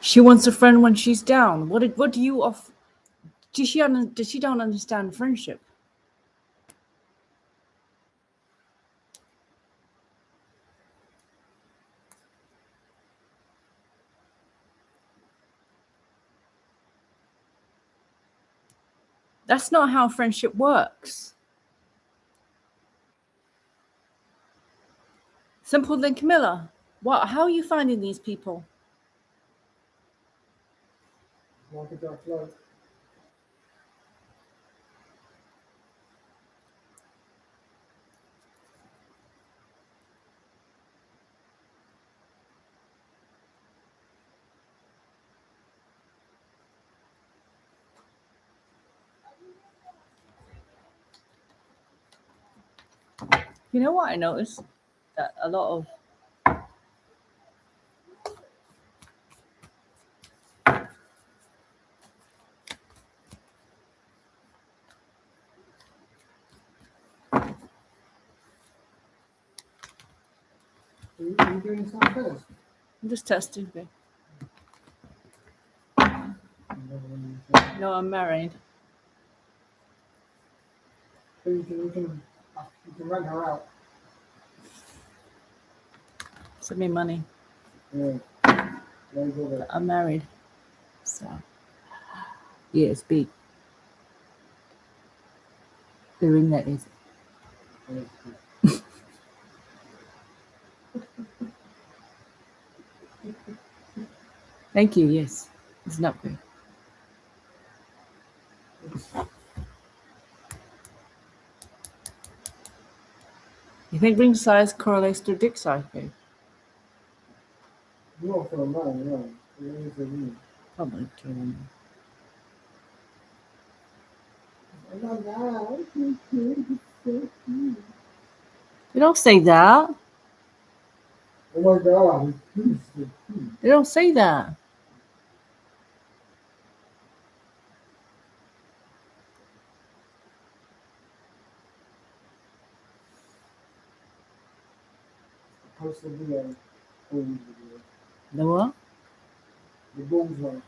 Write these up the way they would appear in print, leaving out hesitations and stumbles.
She wants a friend when she's down. What do you off? Does she don't understand friendship? That's not how friendship works. Simple than Camilla. What? How are you finding these people? Like a dark light. You know what I noticed? That a lot of Are you doing something first? I'm just testing. Babe. No, I'm married. So you can rent her out. Send me money. Yeah. There you go. I'm married. So yeah, speak. The ring that is. Thank you. Yes, it's an upgrade. You think ring size correlates to dick size, babe? Not for a man, no. It is for you. Probably true. Oh my God, so cute. So cute. They don't say that. Oh my God, he's so cute. They don't say that. Post the video. Balls video. The what? The balls one.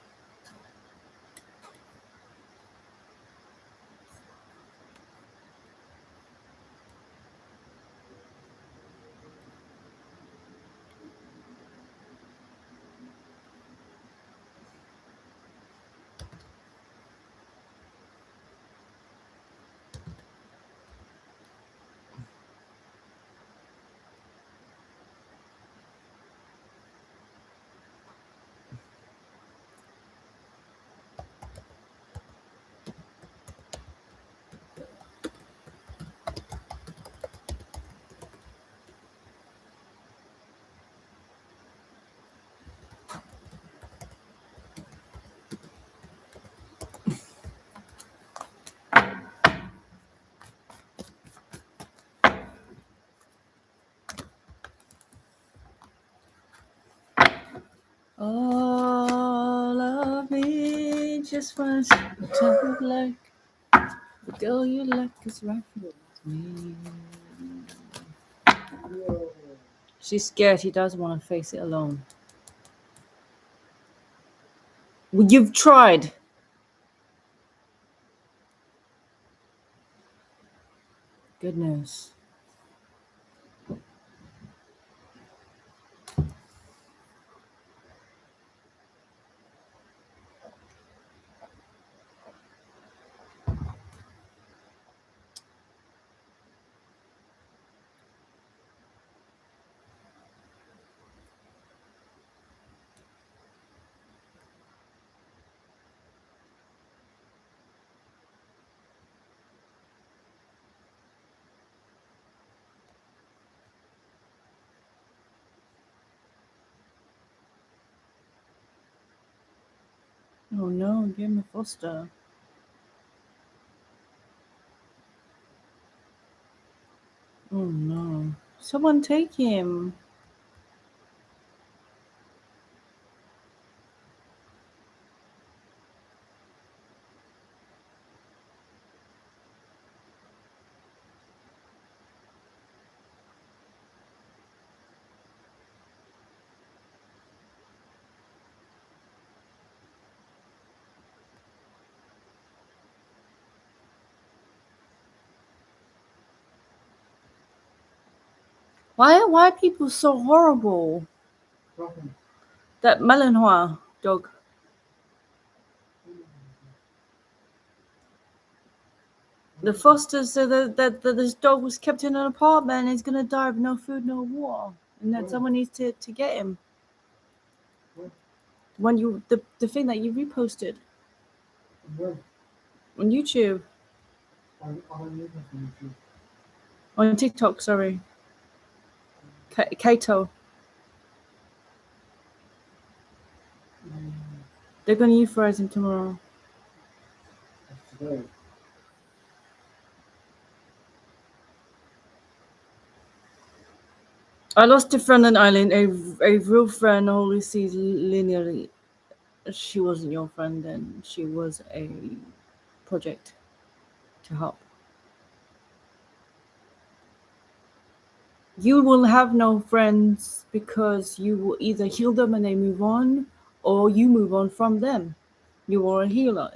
All of me just wants to talk like the girl you like is right for me. Yo. She's scared. She doesn't want to face it alone. Well, you've tried. Goodness. Oh no, Jimmy Foster. Oh no. Someone take him. Why are people so horrible? Talking. That Malinois dog. The Fosters said that this dog was kept in an apartment and he's gonna die with no food, no water, and that Where? someone needs to get him. Where? When you the thing that you reposted Where? on YouTube, On YouTube. on TikTok, sorry, Kato, they're gonna euthanize him tomorrow. That's today. I lost a friend on island, a real friend who only sees linearly. She wasn't your friend then. She was a project to help. You will have no friends because you will either heal them and they move on, or you move on from them. You are a healer.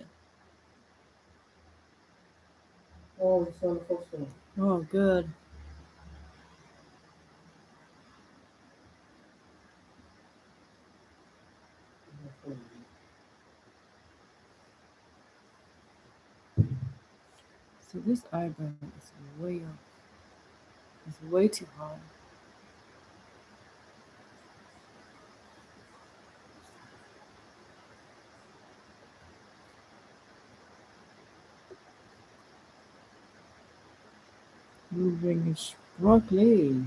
Oh, it's on the first one. Oh, good. So this eyebrow is way up. It's way too high. Moving is broccoli.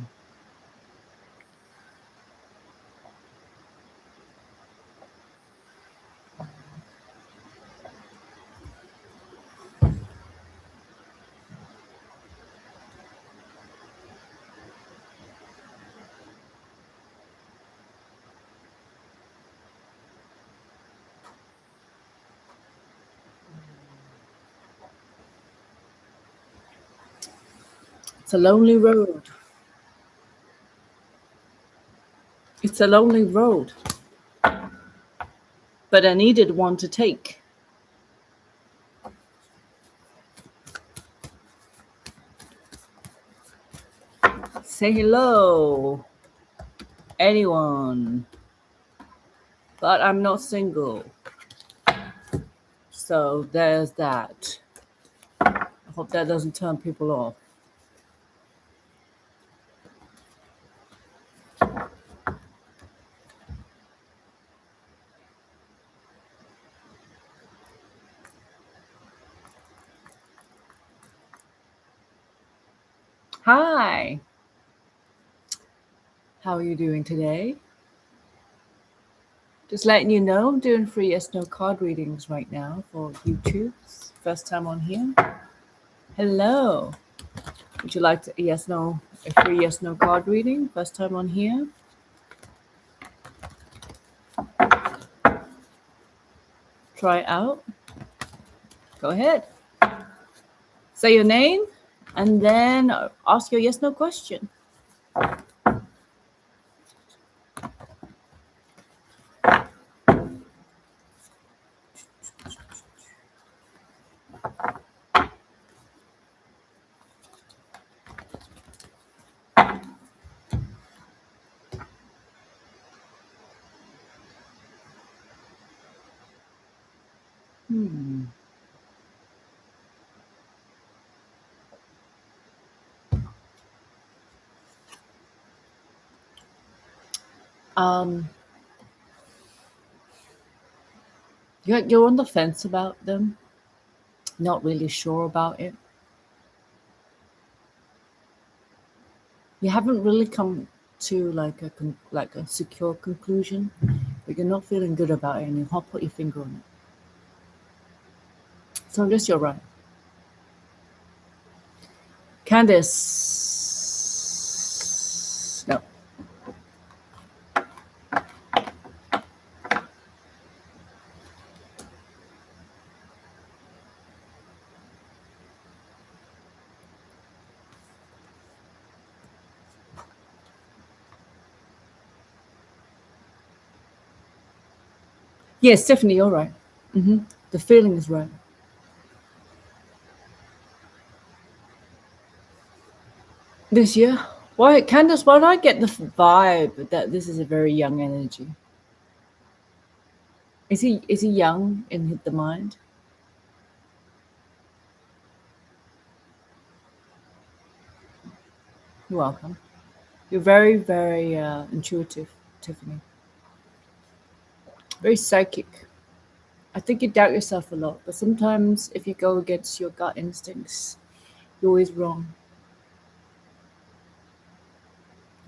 It's a lonely road. It's a lonely road. But I needed one to take. Say hello. Anyone. But I'm not single. So there's that. I hope that doesn't turn people off. Hi. How are you doing today? Just letting you know, I'm doing free yes no card readings right now for YouTube. First time on here. Hello. Would you like to a free yes no card reading? First time on here. Try it out. Go ahead. Say your name and then ask your yes no question. Um, you're on the fence about them, not really sure about it. You haven't really come to like a secure conclusion, but you're not feeling good about it, and you can't put your finger on it. So I guess you're right. Candice, no. Yes, Stephanie, you're right. The feeling is right. This year, Why, Candace, why do I get the vibe that this is a very young energy? Is he young in the mind? You're welcome. You're very, very intuitive, Tiffany. Very psychic. I think you doubt yourself a lot, but sometimes if you go against your gut instincts, you're always wrong.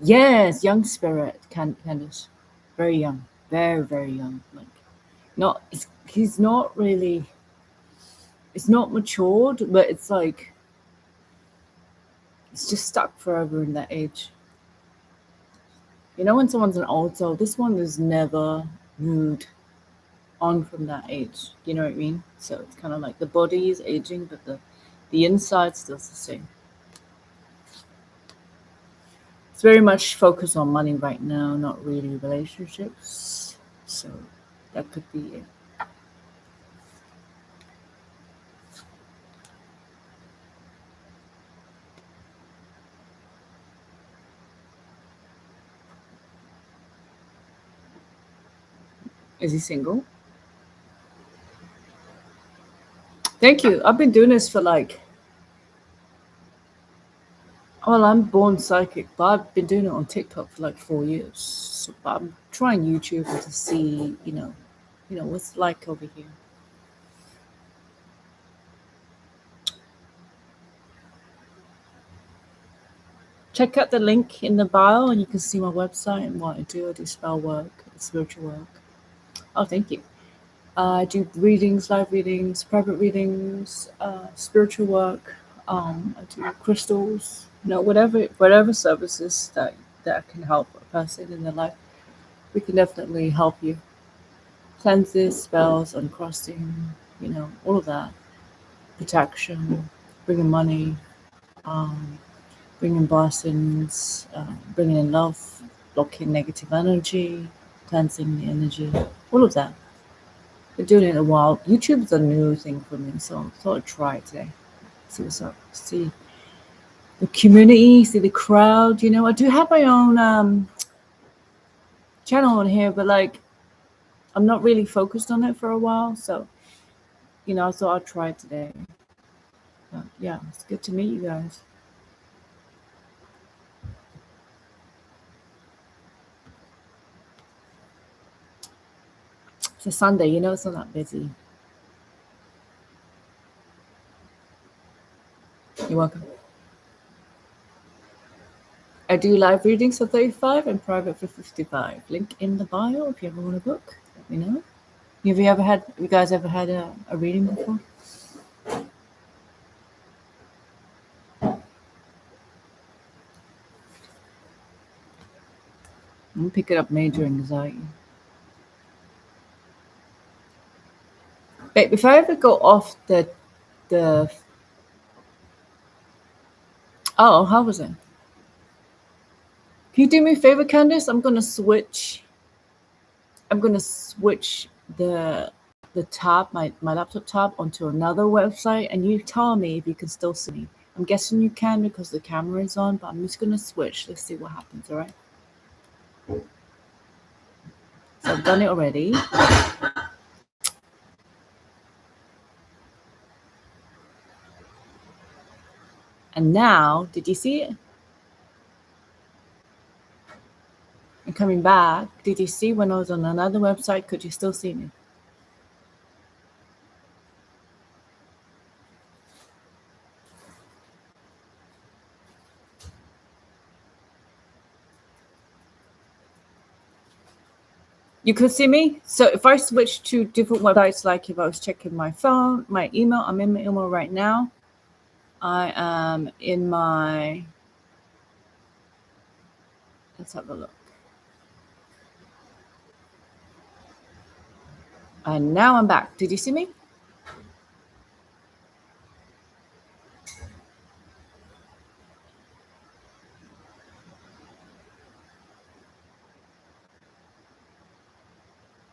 Yes, young spirit, Candace. Very young. Very, very young. Like, he's not really, it's not matured, but it's like, it's just stuck forever in that age. You know, when someone's an old soul, this one is never moved on from that age. You know what I mean? So it's kind of like the body is aging, but the inside still the same. It's very much focused on money right now, not really relationships. So that could be it. Is he single? Thank you. I've been doing this for like, well, I'm born psychic, but I've been doing it on TikTok for like 4 years. So, but I'm trying YouTube to see, you know, what's it like over here. Check out the link in the bio and you can see my website and what I do. I do spell work, spiritual work. Oh, thank you. I do readings, live readings, private readings, spiritual work. I do crystals, whatever services that can help a person in their life. We can definitely help you. Cleanses, spells, uncrossing, all of that. Protection, bringing money, bringing blessings, bringing in love, blocking negative energy, cleansing the energy, all of that. Been doing it a while. YouTube's a new thing for me, so I thought I'd try it today. See what's up. See the community, see the crowd. I do have my own channel on here, but like I'm not really focused on it for a while, so I thought I'd try it today. But yeah, it's good to meet you guys. It's a Sunday, it's not that busy. You're welcome. I do live readings for 35 and private for 55. Link in the bio if you ever want a book. Let me know. You guys ever had a reading before? I'm picking up major anxiety. Babe, if I ever go off the oh, how was it? Can you do me a favor, Candice? I'm gonna switch the tab, my laptop tab, onto another website, and you tell me if you can still see me. I'm guessing you can because the camera is on, but I'm just gonna switch. Let's see what happens. All right. So I've done it already. And now, did you see it? And coming back, did you see when I was on another website? Could you still see me? You could see me. So if I switch to different websites, like if I was checking my phone, my email, I'm in my email right now. I am in my, let's have a look. And now I'm back. Did you see me?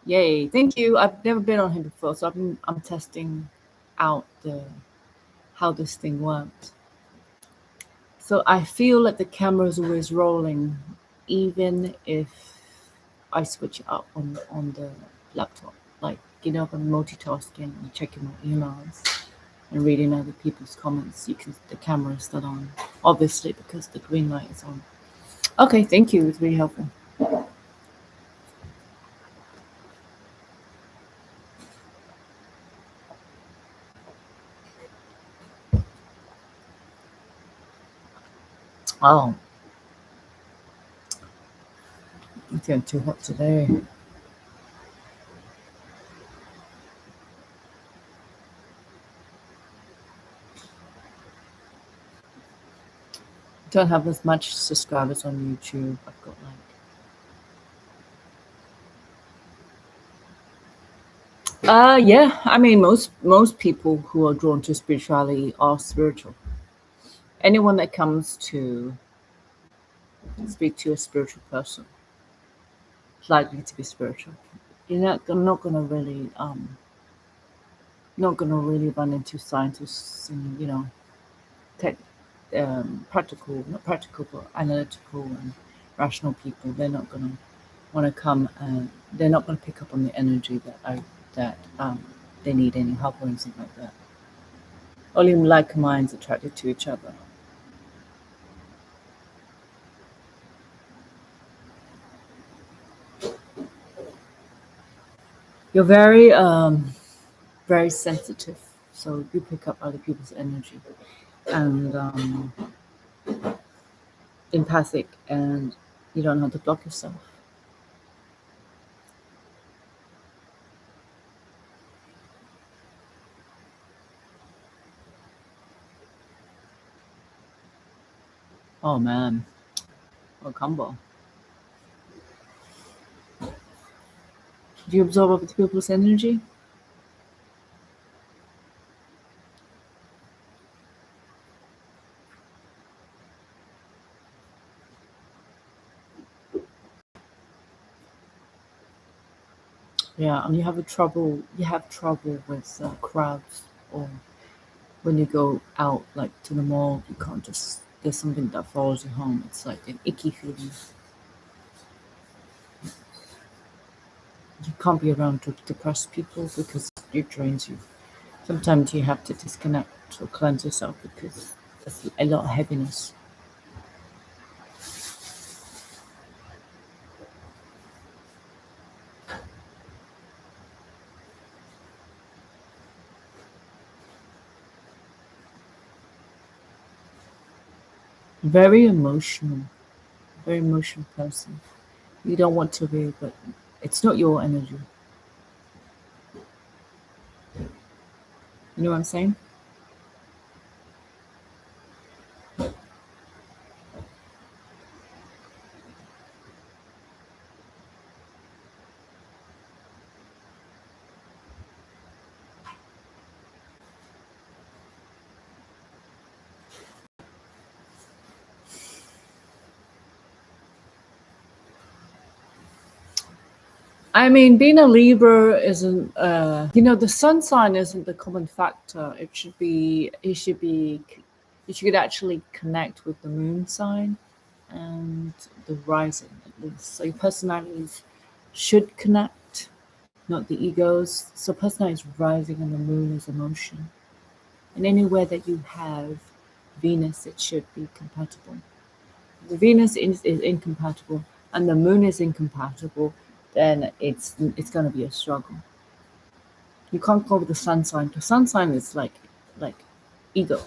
Yay, thank you. I've never been on here before, so I'm testing out how this thing works. So I feel like the camera is always rolling, even if I switch it up on the laptop. Like, you know, if I'm multitasking and checking my emails and reading other people's comments, the camera is still on, obviously, because the green light is on. Okay, thank you. It's really helpful. Oh, it's getting too hot today. Don't have as much subscribers on YouTube. I've got like yeah, I mean most people who are drawn to spirituality are spiritual. Anyone that comes to speak to a spiritual person is likely to be spiritual. I'm not gonna really not gonna really run into scientists and tech practical, not practical, but analytical and rational people. They're not gonna want to come and they're not gonna pick up on the energy that they need any help or anything like that. Only like minds attracted to each other. You're very sensitive, so you pick up other people's energy and empathic, and you don't have to block yourself. Oh man, what combo. Do you absorb other people's energy? Yeah, and you have trouble with crowds, or when you go out like to the mall, you can't just there's something that follows you home. It's like an icky feeling. You can't be around depressed people because it drains you. Sometimes you have to disconnect or cleanse yourself because there's a lot of heaviness. Very emotional, very emotional person. You don't want to be, but it's not your energy. You know what I'm saying? I mean, being a Libra isn't, the sun sign isn't the common factor. You should actually connect with the moon sign and the rising at least. So your personalities should connect, not the egos. So personality is rising and the moon is emotion. And anywhere that you have Venus, it should be compatible. The Venus is incompatible and the moon is incompatible, then it's going to be a struggle. You can't go with the sun sign. The sun sign is like ego.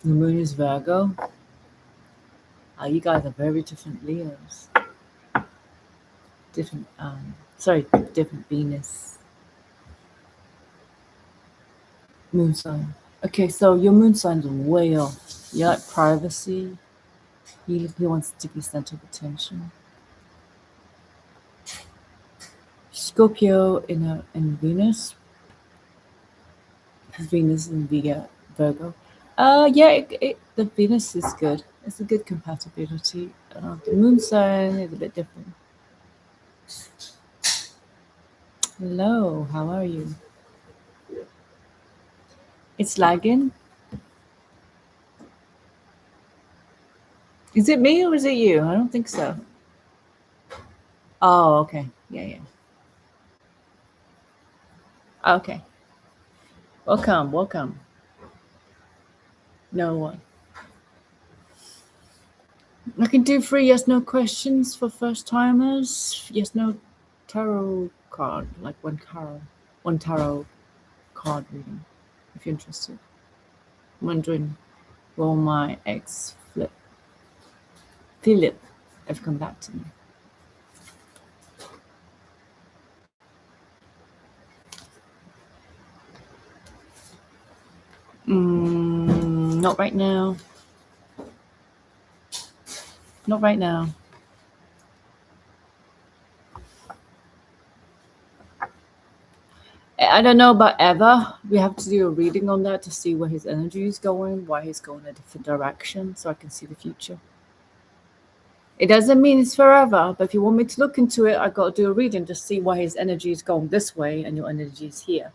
The moon is Virgo. You guys are very different Leos. Different, different Venus moon sign. Okay, so your moon sign's way off. You like privacy. He wants to be center of attention. Scorpio in Venus. Venus in Virgo. Yeah, the Venus is good. It's a good compatibility. The moon sign is a bit different. Hello, how are you? It's lagging. Is it me or is it you? I don't think so. Oh, okay. Yeah. Okay. Welcome. No one. I can do 3 yes no questions for first timers. Yes no tarot card, like one tarot card reading, if you're interested. I'm wondering, will my ex Philip have come back to me? Not right now. Not right now. I don't know about Eva. We have to do a reading on that to see where his energy is going, why he's going a different direction, so I can see the future. It doesn't mean it's forever, but if you want me to look into it, I got to do a reading to see why his energy is going this way and your energy is here.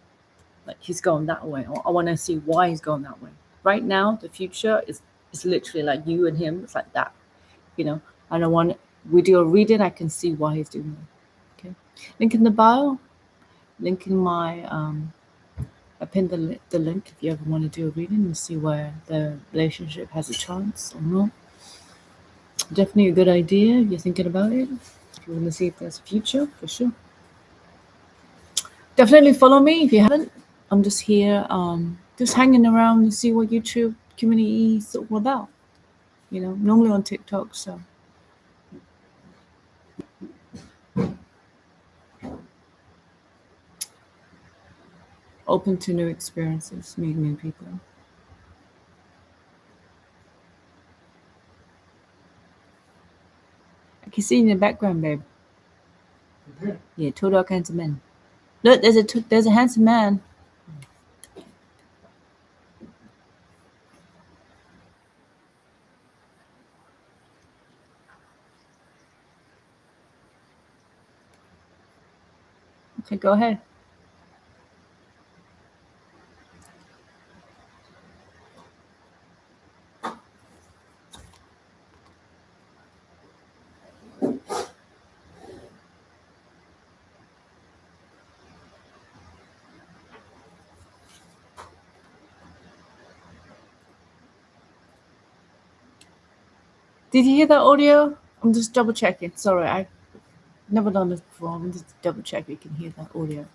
Like he's going that way. I want to see why he's going that way. Right now, the future is literally like you and him. It's like that, you know. I don't want. We do a reading. I can see why he's doing that. Okay. Link in the bio. Link in my. I pinned the link if you ever want to do a reading and see where the relationship has a chance or not. Definitely a good idea if you're thinking about it. If you want to see if there's a future, for sure. Definitely follow me if you haven't. I'm just here, just hanging around to see what YouTube community is all about. You know, normally on TikTok, so. Open to new experiences, meet new people. I can see in the background, babe. Yeah, all kinds of men. Look, there's a handsome man. Okay, go ahead. Did you hear that audio? I'm just double checking. Sorry, I've never done this before. I'm just double check you can hear that audio.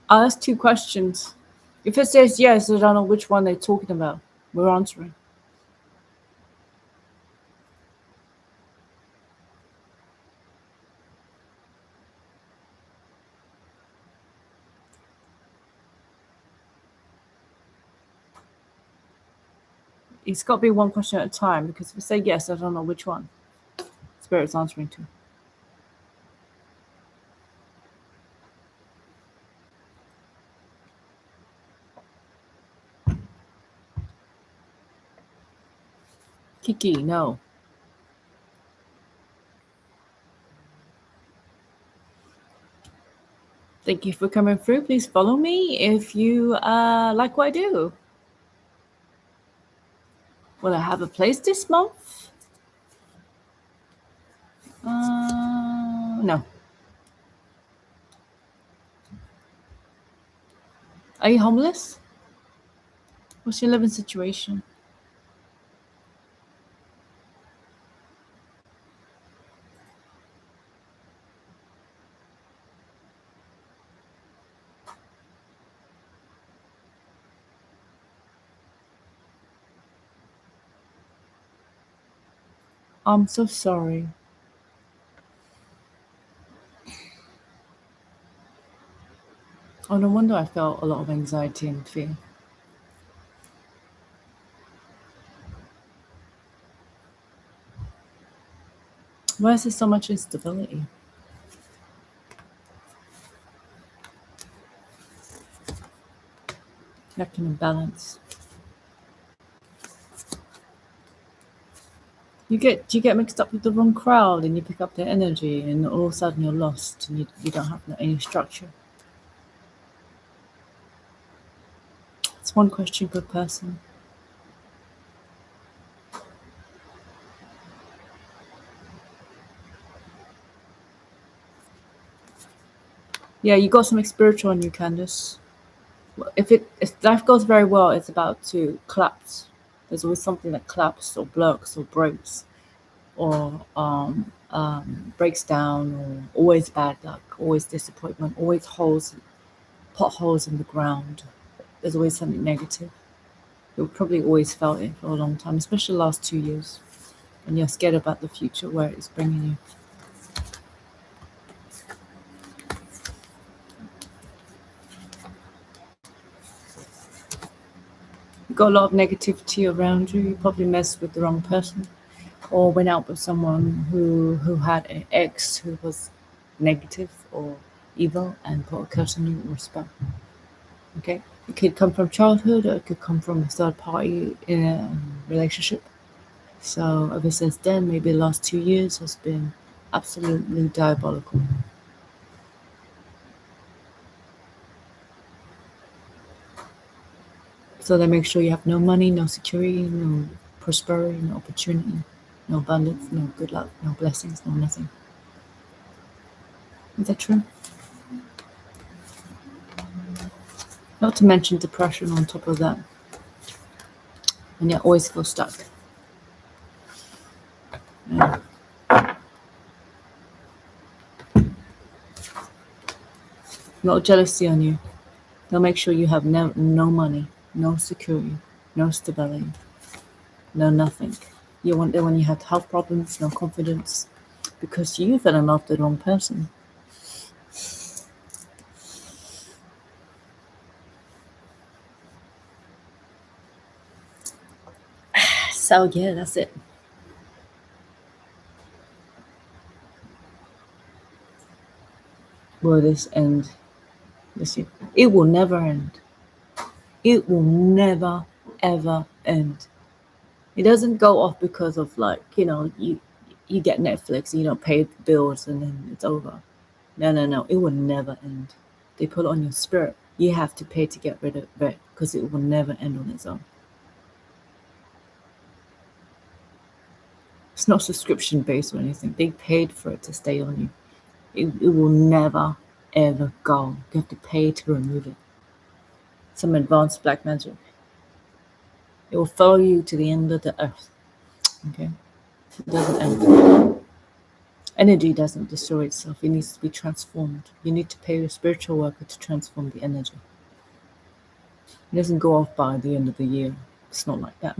I'll ask 2 questions. If it says yes, I don't know which one they're talking about. We're answering. It's got to be one question at a time because if we say yes, I don't know which one Spirit's answering to. Kiki, no. Thank you for coming through. Please follow me if you like what I do. Will I have a place this month? No. Are you homeless? What's your living situation? I'm so sorry. Oh, no wonder I felt a lot of anxiety and fear. Why is there so much instability? Lack of balance. Do you get mixed up with the wrong crowd and you pick up their energy and all of a sudden you're lost and you don't have any structure. It's one question per person. Yeah, you got something spiritual in you, Candice. If life goes very well, it's about to collapse. There's always something that collapses or blocks or breaks or breaks down, or always bad luck, always disappointment, always potholes in the ground. There's always something negative. You've probably always felt it for a long time, especially the last 2 years, and you're scared about the future, where it's bringing you. You've got a lot of negativity around you. You probably messed with the wrong person, or went out with someone who had an ex who was negative or evil and put a curse on you or spell. Okay, it could come from childhood, or it could come from a third party in a relationship. So ever since then, maybe the last 2 years has been absolutely diabolical. So they make sure you have no money, no security, no prosperity, no opportunity, no abundance, no good luck, no blessings, no nothing. Is that true? Not to mention depression on top of that. And you always feel stuck. Yeah. A lot of jealousy on you. They'll make sure you have no money, no security, no stability, no nothing. You want them when you have health problems, no confidence, because you fell in love with the wrong person. So yeah, that's it. Will this end this year? It will never end. It will never ever end. It doesn't go off because of you get Netflix and you don't pay the bills and then it's over. No. It will never end. They put it on your spirit. You have to pay to get rid of it because it will never end on its own. It's not subscription based or anything. They paid for it to stay on you. It will never ever go. You have to pay to remove it. Some advanced black magic. It will follow you to the end of the earth. Okay? It doesn't end. Energy doesn't destroy itself. It needs to be transformed. You need to pay a spiritual worker to transform the energy. It doesn't go off by the end of the year. It's not like that.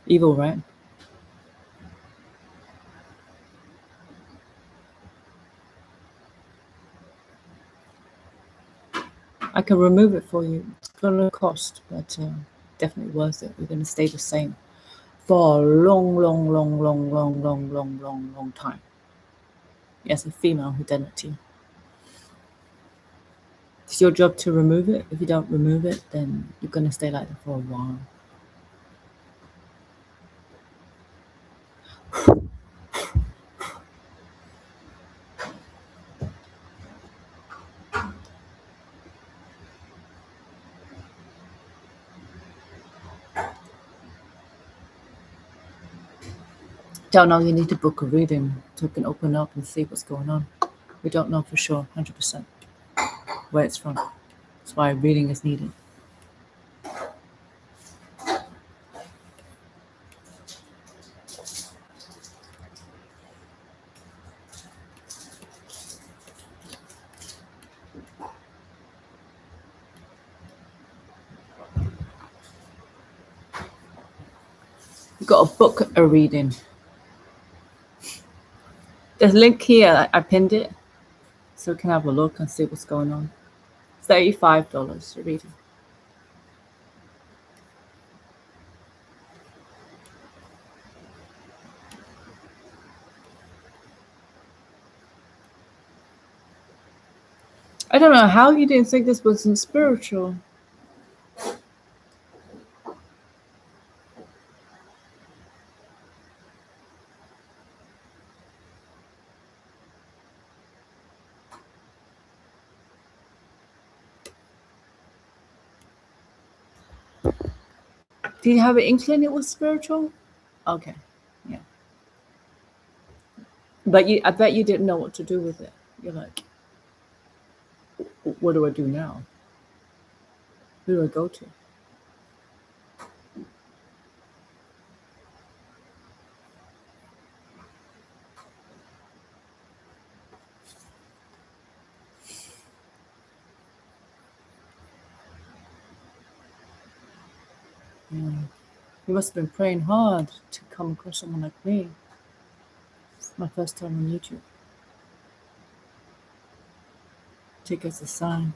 Evil, right? I can remove it for you. It's going to cost, but definitely worth it. We're going to stay the same for a long time. Yes, a female who did it to you. It's your job to remove it. If you don't remove it, then you're going to stay like that for a while. Don't know, you need to book a reading so we can open up and see what's going on. We don't know for sure, 100%, where it's from. That's why reading is needed. got a book a reading. There's a link here. I pinned it, so we can have a look and see what's going on. It's $35 a reading. I don't know how you didn't think this wasn't spiritual. Did you have an inkling it was spiritual? Okay, yeah. But I bet you didn't know what to do with it. You're like, what do I do now? Who do I go to? Yeah. You must have been praying hard to come across someone like me. It's my first time on YouTube. Take it as a sign.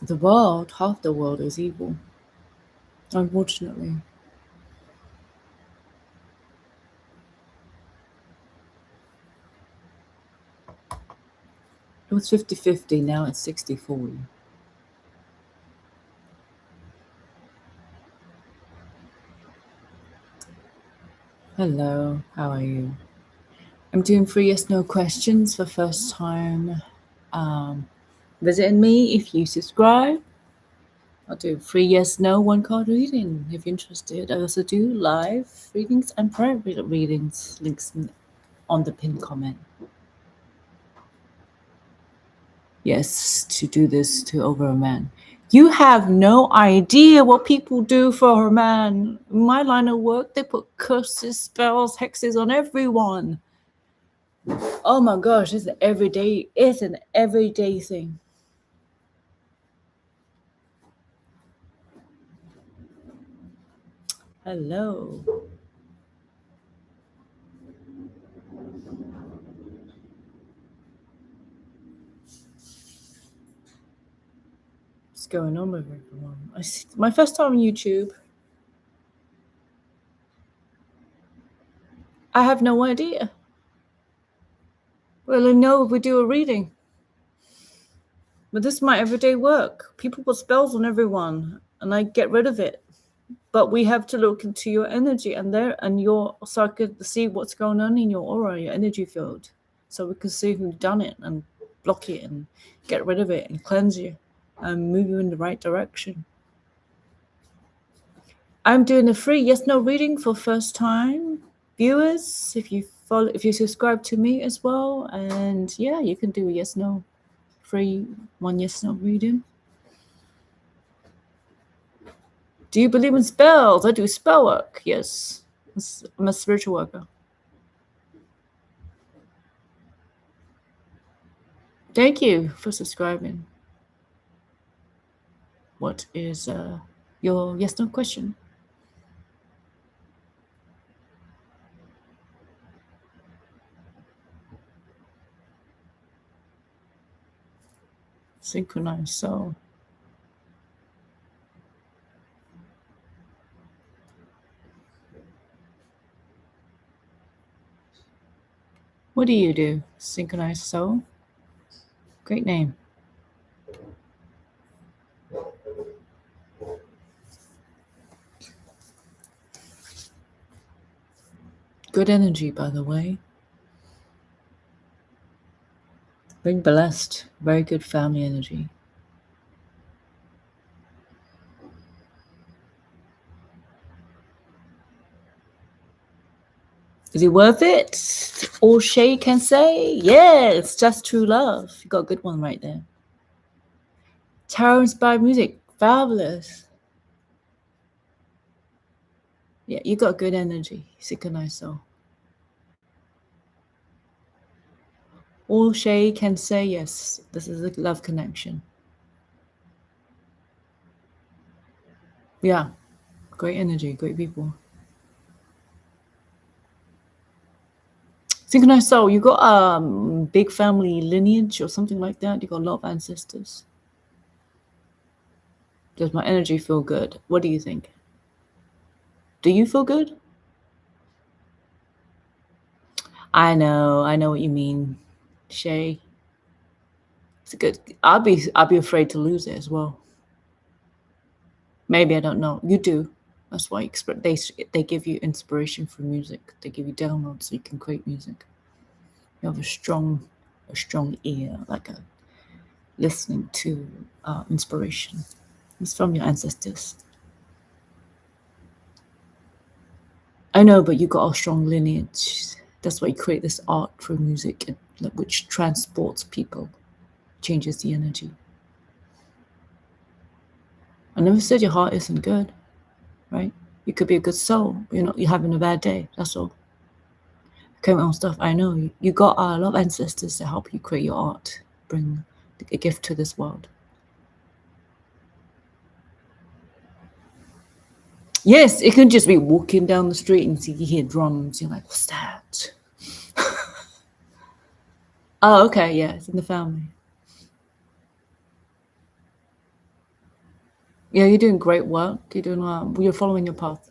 The world, half the world is evil. Unfortunately. It was 50-50, now it's 60-40. Hello, how are you? I'm doing free yes no questions for first time visiting me. If you subscribe, I'll do free yes no one card reading if you're interested. I also do live readings and private readings, links on the pinned comment. Yes, to do this to over a man. You have no idea what people do for a man. In my line of work, they put curses, spells, hexes on everyone. Oh my gosh, it's an everyday thing. Hello. What's going on with everyone? My first time on YouTube. I have no idea. Well, I know if we do a reading. But this is my everyday work. People put spells on everyone, and I get rid of it. But we have to look into your energy so I could see what's going on in your aura, your energy field, so we can see who's done it and block it and get rid of it and cleanse you and move you in the right direction. I'm doing a free yes no reading for first time viewers. If you subscribe to me as well, and yeah, you can do a yes no free one yes no reading. Do you believe in spells? I do spell work. Yes, I'm a spiritual worker. Thank you for subscribing. What is your yes no question? Synchronized soul. What do you do? Synchronized soul? Great name. Good energy, by the way. Very blessed. Very good family energy. Is it worth it? All Shay can say, yeah, it's just true love. You got a good one right there. Tarot inspired music, fabulous. Yeah, you got good energy, synchronized soul. All Shay can say, yes, this is a love connection. Yeah, great energy, great people. Synchronized soul, you got a big family lineage or something like that? You got a lot of ancestors. Does my energy feel good? What do you think? Do you feel good? I know what you mean, Shay. It's a good. I'll be afraid to lose it as well. Maybe I don't know. You do. That's why they give you inspiration for music. They give you downloads so you can create music. You have a strong ear, like a listening to inspiration. It's from your ancestors. I know, but you got a strong lineage. That's why you create this art through music, which transports people, changes the energy. I never said your heart isn't good, right? You could be a good soul, you're having a bad day. That's all. Okay, my own stuff. I know you got a lot of ancestors to help you create your art, bring a gift to this world. Yes, it can just be walking down the street and you hear drums. You're like, what's that? Oh, okay, yeah, it's in the family. Yeah, you're doing great work. You're following your path.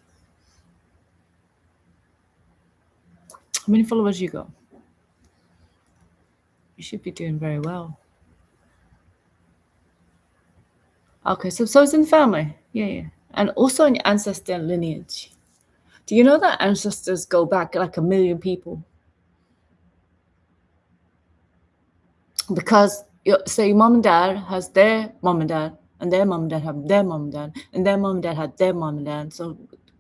How many followers you got? You should be doing very well. Okay, so it's in the family. Yeah. And also in your ancestor lineage. Do you know that ancestors go back like 1 million people? Because say mom and dad has their mom and dad, and their mom and dad have their mom and dad, and their mom and dad had their mom and dad. So,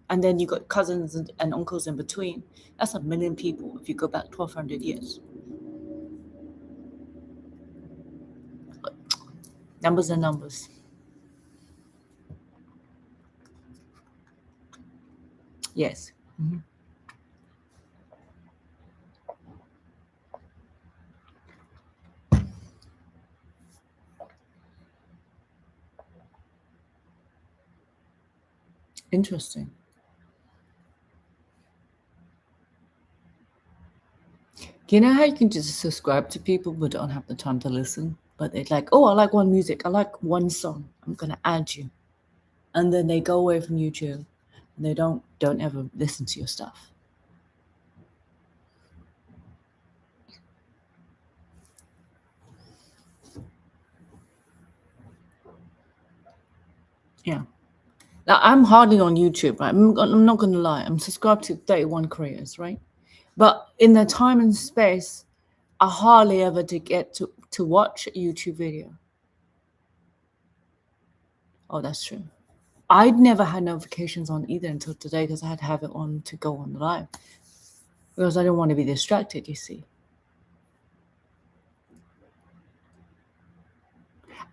and then you got cousins and uncles in between. That's 1 million people if you go back 1,200 years. Numbers are numbers. Yes. Mm-hmm. Interesting. You know how you can just subscribe to people but don't have the time to listen? But they're like, oh, I like one music. I like one song. I'm going to add you. And then they go away from YouTube and they don't ever listen to your stuff. Yeah. Now, I'm hardly on YouTube, right? I'm not going to lie. I'm subscribed to 31 creators, right? But in the time and space, I hardly ever get to watch a YouTube video. Oh, that's true. I'd never had notifications on either until today because I had to have it on to go on the live. Because I don't want to be distracted, you see.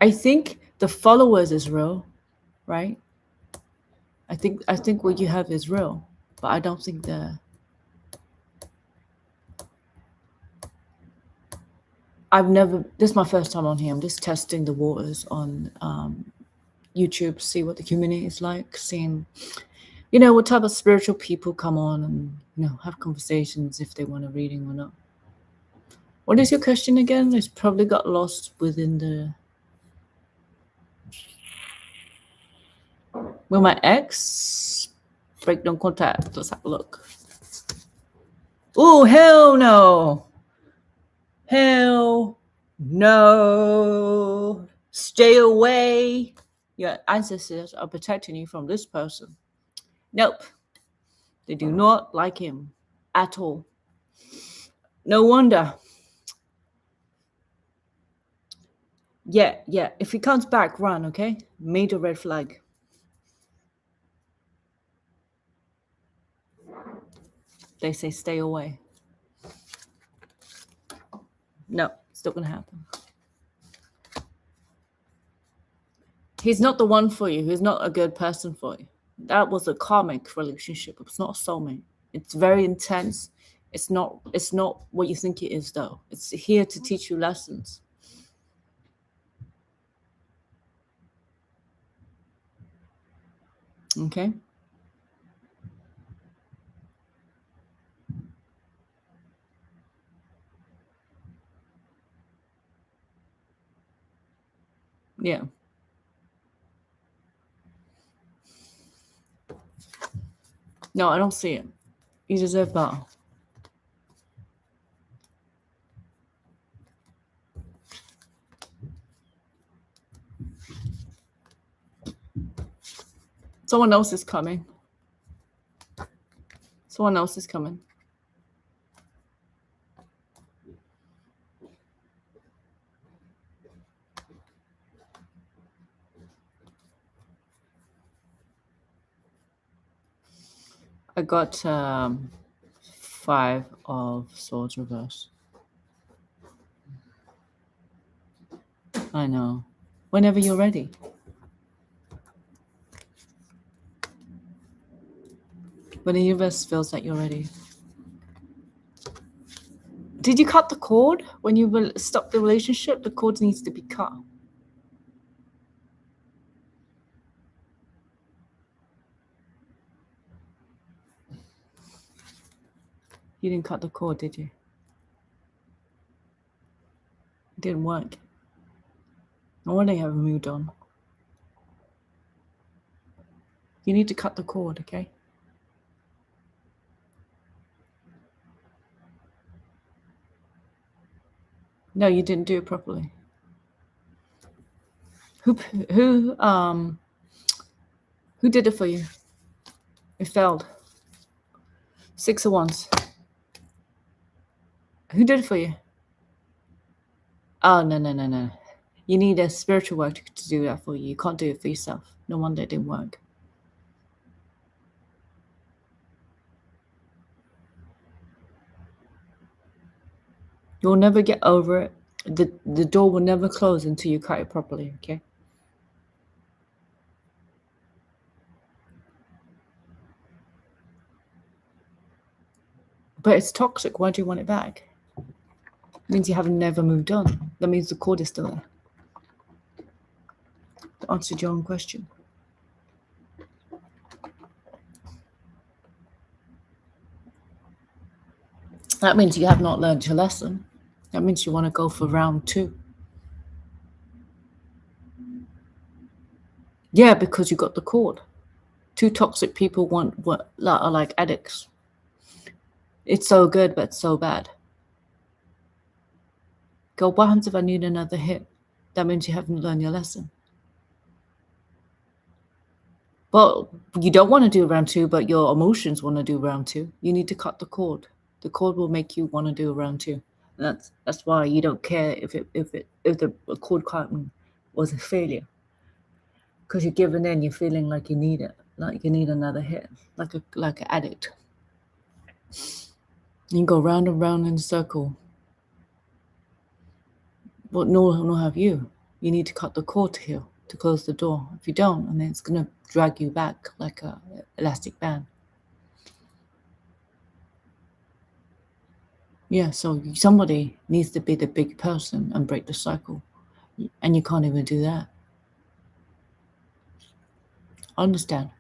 I think the followers is real, right? I think what you have is real, but I don't think this is my first time on here. I'm just testing the waters on YouTube, see what the community is like, seeing, what type of spiritual people come on and, have conversations if they want a reading or not. What is your question again? It's probably got lost within the... Will my ex break no contact? Let's have a look. Oh, hell no. Hell no. Stay away. Your ancestors are protecting you from this person. Nope. They do not like him at all. No wonder. Yeah. If he comes back, run, okay? Major red flag. they say stay away. No, it's not going to happen. He's not the one for you. He's not a good person for you. That was a karmic relationship. It's not a soulmate. It's very intense. It's not what you think it is, though. It's here to teach you lessons. Okay? Yeah. No, I don't see it. You deserve better. Someone else is coming. Someone else is coming. I got 5 of swords reverse. I know. Whenever you're ready. When the universe feels that you're ready. Did you cut the cord when you will stop the relationship? The cord needs to be cut. You didn't cut the cord, did you? It didn't work. No wonder you haven't moved on. You need to cut the cord, okay? No, you didn't do it properly. Who did it for you? It failed. 6 of Wands. Who did it for you? Oh, no. You need a spiritual work to do that for you. You can't do it for yourself. No wonder it didn't work. You'll never get over it. The door will never close until you cut it properly, okay? But it's toxic. Why do you want it back? It means you have never moved on. That means the cord is still there. To answer your own question. That means you have not learned your lesson. That means you want to go for round 2. Yeah, because you got the cord. 2 toxic people are like addicts. It's so good, but it's so bad. Go, what happens if I need another hit? That means you haven't learned your lesson. Well, you don't want to do round 2, but your emotions want to do round 2. You need to cut the cord. The cord will make you want to do round 2. That's why you don't care if the cord cutting was a failure. Because you're giving in, you're feeling like you need it, like you need another hit, like an addict. You go round and round in a circle. But nor have you. You need to cut the cord to heal, to close the door. If you don't, and then it's gonna drag you back like a elastic band. Yeah, so somebody needs to be the big person and break the cycle. And you can't even do that. I understand.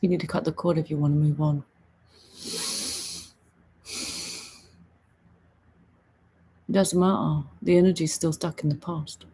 You need to cut the cord if you want to move on. It doesn't matter. The energy is still stuck in the past.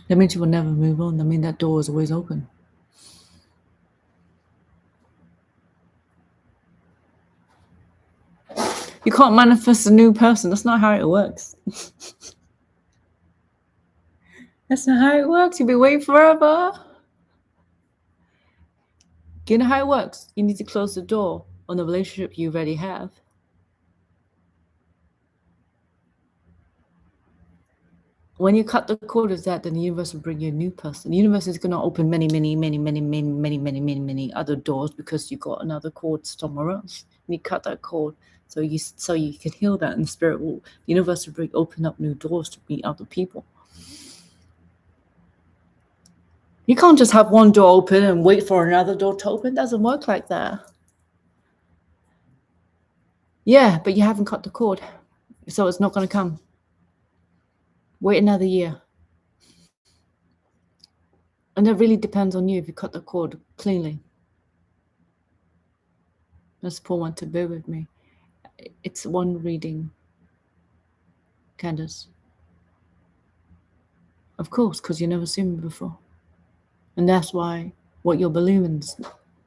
That means you will never move on. That means that door is always open. You can't manifest a new person. That's not how it works. That's not how it works. You'll be waiting forever. You know how it works? You need to close the door on the relationship you already have. When you cut the cord of that, then the universe will bring you a new person. The universe is going to open many other doors because you got another cord somewhere else. And you cut that cord so you can heal that, and the spirit will, the universe will open up new doors to meet other people. You can't just have one door open and wait for another door to open. It doesn't work like that. Yeah, but you haven't cut the cord, so it's not going to come. Wait another year. And it really depends on you if you cut the cord cleanly. Let's pull one to bear with me. It's one reading, Candace. Of course, because you've never seen me before. And that's why what you're believing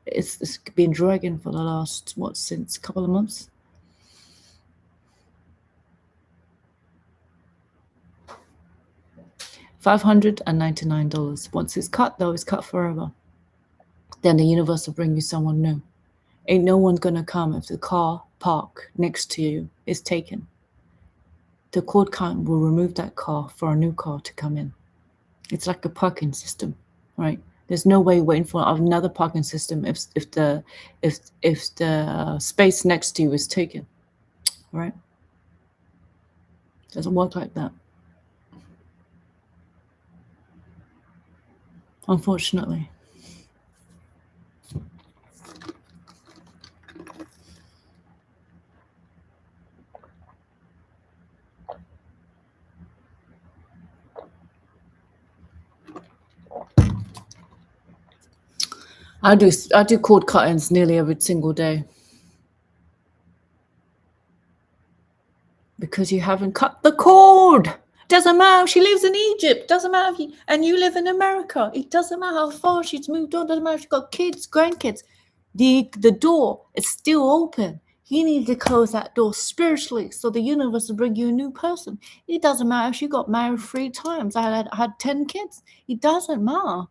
is it's been dragging for the last, since a couple of months? $599. Once it's cut, though, it's cut forever. Then the universe will bring you someone new. Ain't no one gonna come if the car park next to you is taken. The cord count will remove that car for a new car to come in. It's like a parking system, right? There's no way waiting for another parking system if the space next to you is taken, right? Doesn't work like that. Unfortunately. I do cord cuttings nearly every single day. Because you haven't cut the cord. Doesn't matter if she lives in Egypt. Doesn't matter if you live in America. It doesn't matter how far she's moved on. Doesn't matter if she's got kids, grandkids. The door is still open. You need to close that door spiritually so the universe will bring you a new person. It doesn't matter if she got married 3 times. I had 10 kids. It doesn't matter.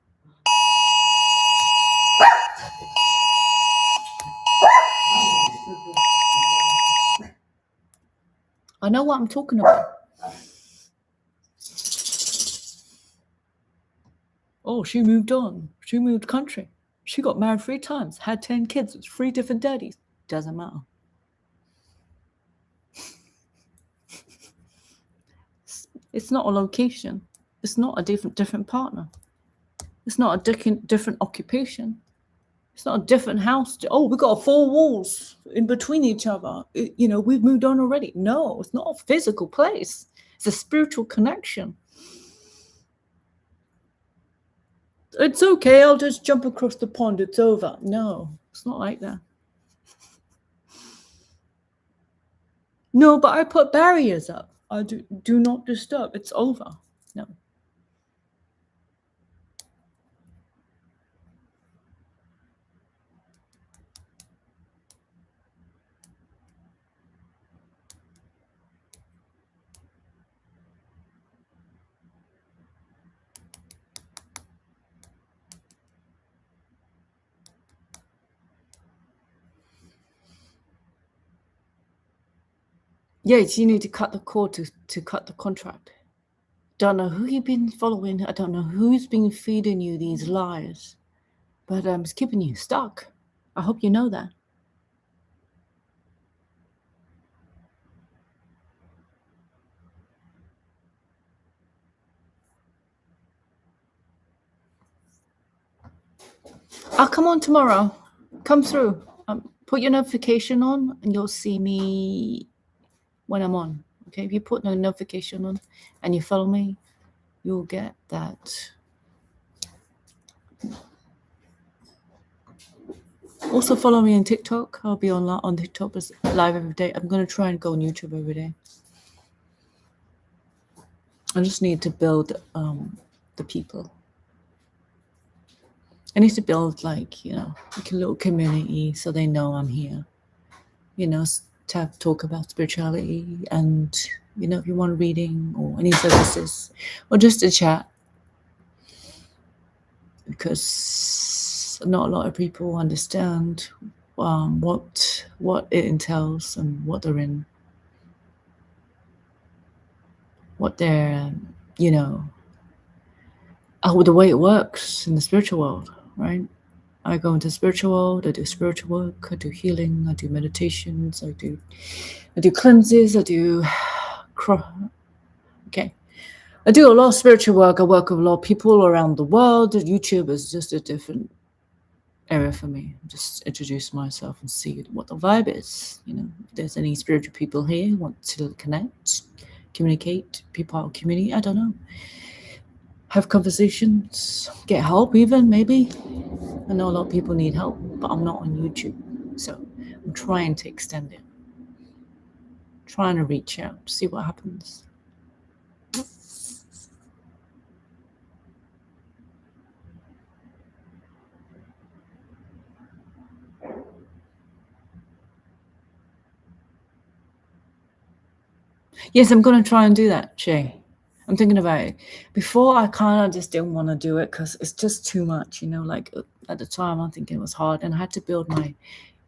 I know what I'm talking about. Oh, she moved on. She moved country. She got married 3 times, had 10 kids with 3 different daddies. Doesn't matter. It's not a location. It's not a different partner. It's not a different occupation. It's not a different house. Oh, we got 4 walls in between each other. We've moved on already. No, it's not a physical place. It's a spiritual connection. It's okay. I'll just jump across the pond. It's over. No, it's not like that. No, but I put barriers up. I do not disturb. It's over. No. Yes, you need to cut the cord to cut the contract. Don't know who you've been following. I don't know who's been feeding you these lies, but it's keeping you stuck. I hope you know that. I'll come on tomorrow. Come through. Put your notification on and you'll see me when I'm on. Okay, if you put no notification on and you follow me, you'll get that. Also follow me on TikTok. I'll be on TikTok live every day. I'm going to try and go on YouTube every day. I just need to build the people. I need to build like a little community so they know I'm here. To talk about spirituality and if you want a reading or any services or just a chat, because not a lot of people understand what it entails and what they're in, what they're, the way it works in the spiritual world, right? I go into the spiritual world, I do spiritual work, I do healing, I do meditations, I do cleanses, I do I do a lot of spiritual work. I work with a lot of people around the world. YouTube is just a different area for me. Just introduce myself and see what the vibe is. If there's any spiritual people here who want to connect, communicate, be part of community, I don't know. Have conversations, get help even, maybe. I know a lot of people need help, but I'm not on YouTube. So I'm trying to extend it. Trying to reach out, see what happens. Yes, I'm going to try and do that, Shay. I'm thinking about it. Before, I kind of just didn't want to do it because it's just too much, like at the time, I'm thinking it was hard. And I had to build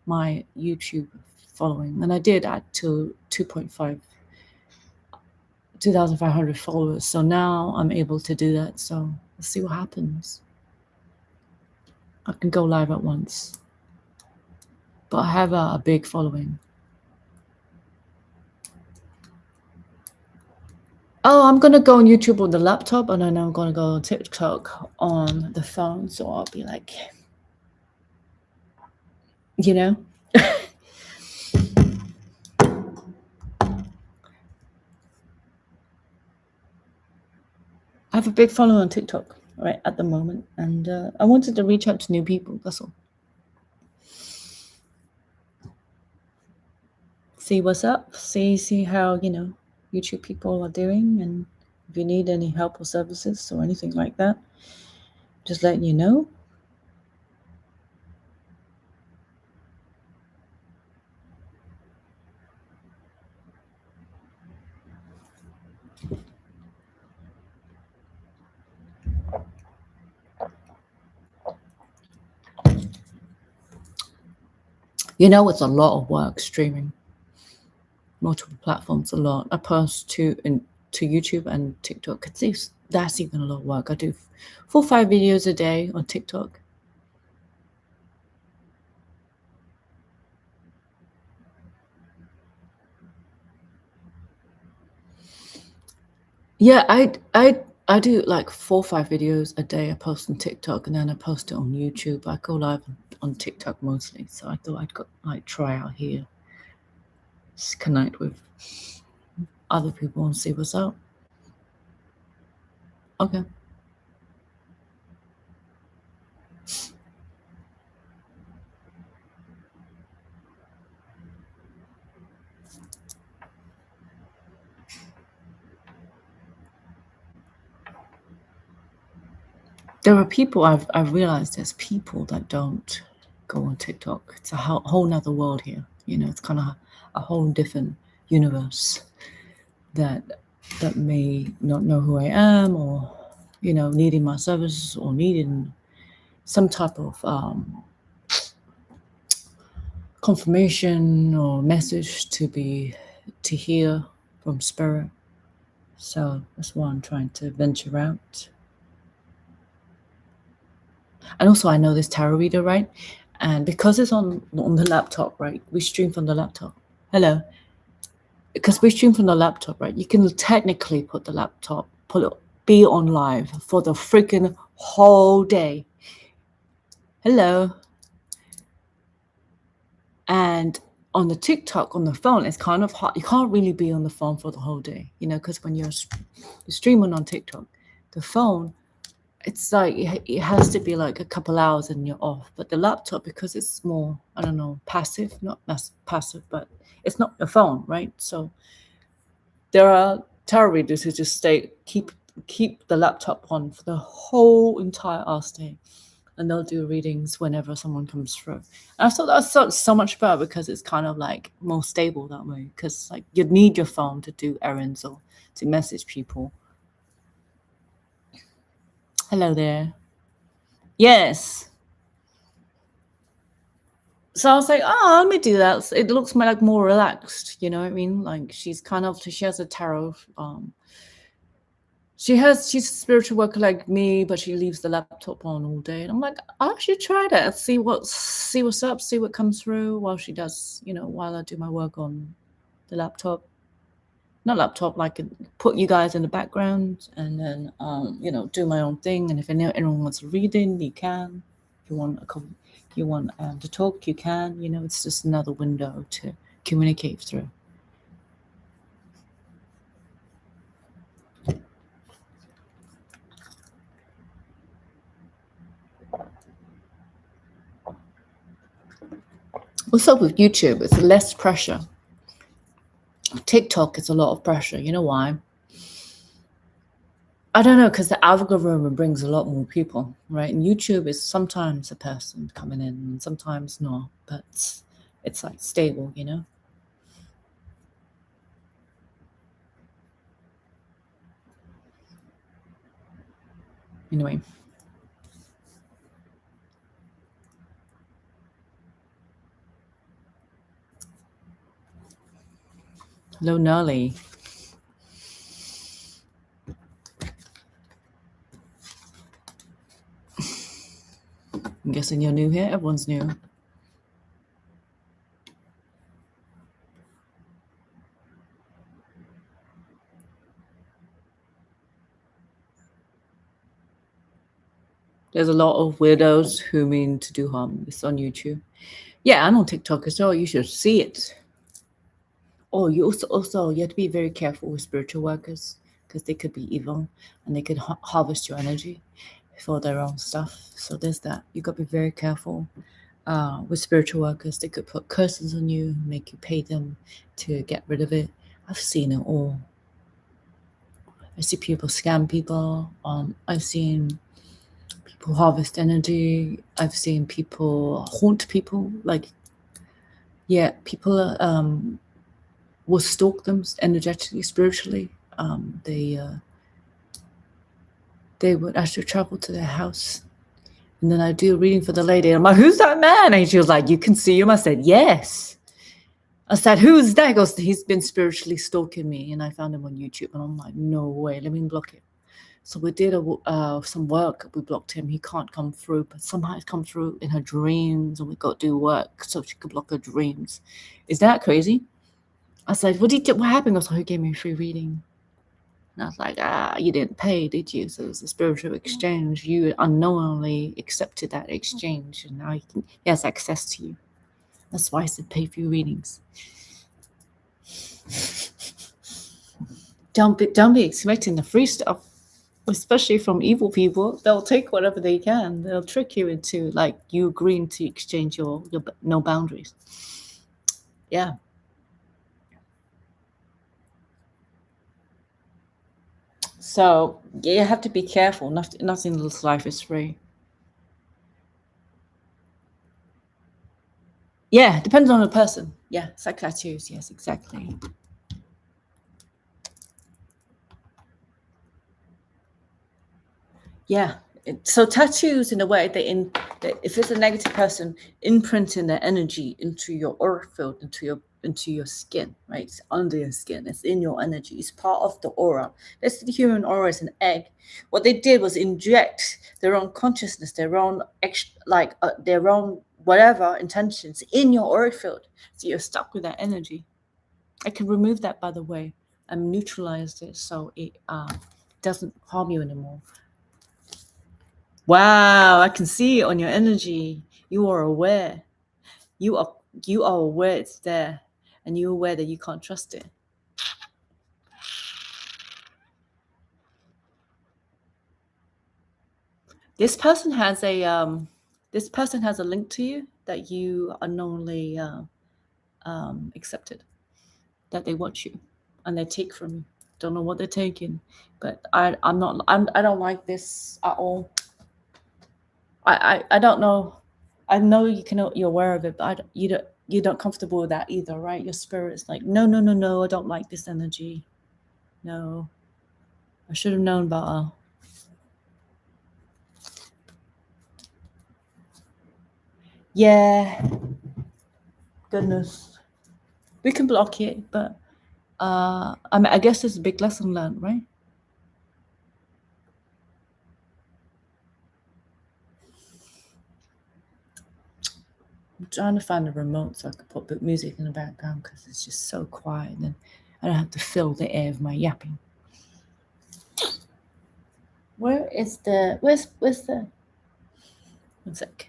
my YouTube following. And I did add to 2,500 followers. So now I'm able to do that. So let's see what happens. I can go live at once. But I have a big following. Oh, I'm going to go on YouTube on the laptop, and then I'm going to go on TikTok on the phone. So I'll be like, I have a big following on TikTok right at the moment. And I wanted to reach out to new people. That's all. See what's up. See how, YouTube people are doing. And if you need any help or services or anything like that, just letting you know. It's a lot of work streaming. Multiple platforms, a lot. I post to YouTube and TikTok. That's even a lot of work. I do 4 or 5 videos a day on TikTok. Yeah, I do like 4 or 5 videos a day. I post on TikTok, and then I post it on YouTube. I go live on TikTok mostly, so I thought I'd try out here, just connect with other people and see what's up. Okay. There are people, I've realized there's people that don't go on TikTok. It's a whole nother world here. It's kind of a whole different universe that may not know who I am, or, needing my services, or needing some type of confirmation or message to hear from spirit. So that's why I'm trying to venture out. And also, I know this tarot reader, right? And because it's on the laptop, right? We stream from the laptop. Hello. Because we stream from the laptop, right? You can technically put the laptop, be on live for the freaking whole day. Hello. And on the TikTok, on the phone, it's kind of hard. You can't really be on the phone for the whole day, because when you're streaming on TikTok, the phone, it's like it has to be like a couple hours and you're off. But the laptop, because it's more, I don't know, passive, not passive, but it's not a phone, right? So there are tarot readers who just keep the laptop on for the whole entire day, and they'll do readings whenever someone comes through. And I thought that's so much better, because it's kind of like more stable that way. Because like you'd need your phone to do errands or to message people. Hello there. Yes. So I was like, oh, let me do that. It looks like more relaxed, you know what I mean? Like she's kind of, she has a tarot. She's a spiritual worker like me, but she leaves the laptop on all day. And I'm like, I should try that. See what's up, see what comes through while she does, while I do my work on the laptop. Not laptop, like put you guys in the background and then do my own thing. And if anyone wants a reading, you can. If you want to talk, you can. It's just another window to communicate through. What's up with YouTube? It's less pressure. TikTok is a lot of pressure. You know why? I don't know, because the algorithm brings a lot more people, right? And YouTube is sometimes a person coming in and sometimes not, but it's like stable, Anyway. Hello, Nolly. I'm guessing you're new here. Everyone's new. There's a lot of weirdos who mean to do harm. It's on YouTube. Yeah, I'm on TikTok as well. You should see it. Oh, you also you have to be very careful with spiritual workers because they could be evil and they could harvest your energy for their own stuff. So there's that. You got to be very careful with spiritual workers. They could put curses on you, make you pay them to get rid of it. I've seen it all. I see people scam people. I've seen people harvest energy. I've seen people haunt people. People will stalk them energetically, spiritually. They would actually travel to their house. And then I do a reading for the lady. I'm like, who's that man? And she was like, you can see him. I said, yes. I said, who's that? He goes, he's been spiritually stalking me. And I found him on YouTube. And I'm like, no way, let me block it. So we did some work. We blocked him. He can't come through, but somehow he's come through in her dreams, and we got to do work so she could block her dreams. Is that crazy? I said, what happened? I was like, he gave me a free reading. And I was like, you didn't pay, did you? So it was a spiritual exchange. You unknowingly accepted that exchange, and now he has access to you. That's why I said pay for your readings. Don't be expecting the free stuff. Especially from evil people. They'll take whatever they can. They'll trick you into you agreeing to exchange your no boundaries. Yeah. So you have to be careful. Nothing in this life is free. Yeah, depends on the person. Yeah, it's like tattoos. Yes, exactly. Yeah. So tattoos, in a way, if it's a negative person, imprinting their energy into your aura field, into your skin, right? It's under your skin. It's in your energy. It's part of the aura. The human aura is an egg. What they did was inject their own consciousness, their own whatever intentions in your aura field. So you're stuck with that energy. I can remove that, by the way, and neutralize it so it doesn't harm you anymore. Wow, I can see it on your energy. You are aware. You are aware it's there, and you're aware that you can't trust it. This person has a link to you that you unknowingly accepted, that they watch you and they take from you. Don't know what they're taking, but I don't like this at all. I don't know. I know you're aware of it, but you're not comfortable with that either, right? Your spirit's like, no, I don't like this energy. No, I should have known better. Yeah. Goodness. We can block it, but I mean, I guess it's a big lesson learned, right? I'm trying to find a remote so I can put music in the background because it's just so quiet, and I don't have to fill the air of my yapping. Where's the 1 sec.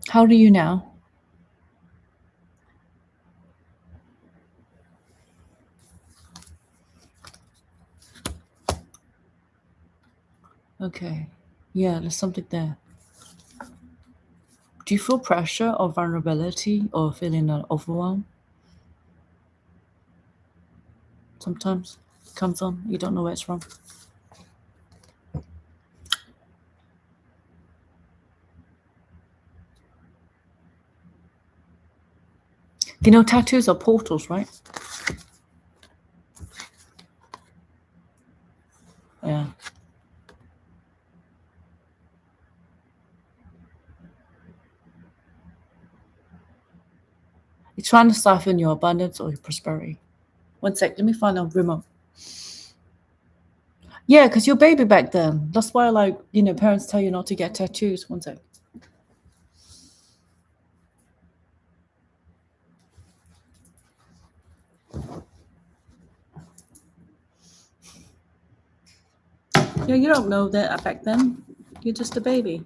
How do you now? Okay. Yeah, there's something there. Do you feel pressure or vulnerability or feeling overwhelmed? Sometimes it comes on, you don't know where it's from. You know, tattoos are portals, right? Yeah. You're trying to soften your abundance or your prosperity. 1 sec, let me find a remote. Yeah, because you're a baby back then. That's why, like, you know, parents tell you not to get tattoos. 1 sec. Yeah, you don't know that back then. You're just a baby.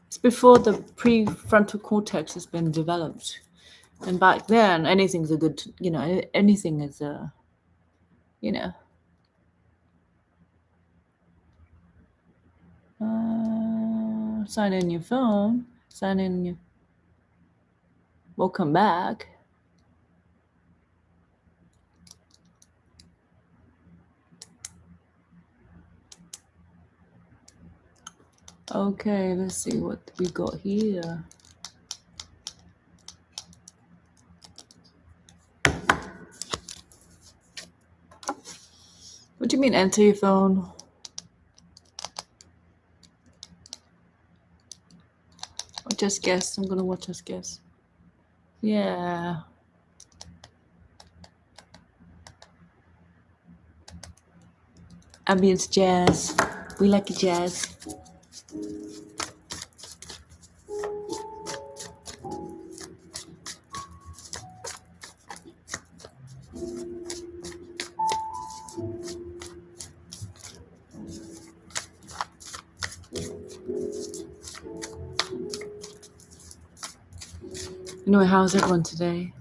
It's before the prefrontal cortex has been developed. And back then, anything's a good, you know, anything is a, you know. Sign in your phone. Sign in your. Welcome back. Okay, let's see what we got here. What do you mean enter your phone? Or just guess. I'm gonna watch Just Guess. Yeah. Ambience jazz. We like jazz. Anyway, how's everyone today?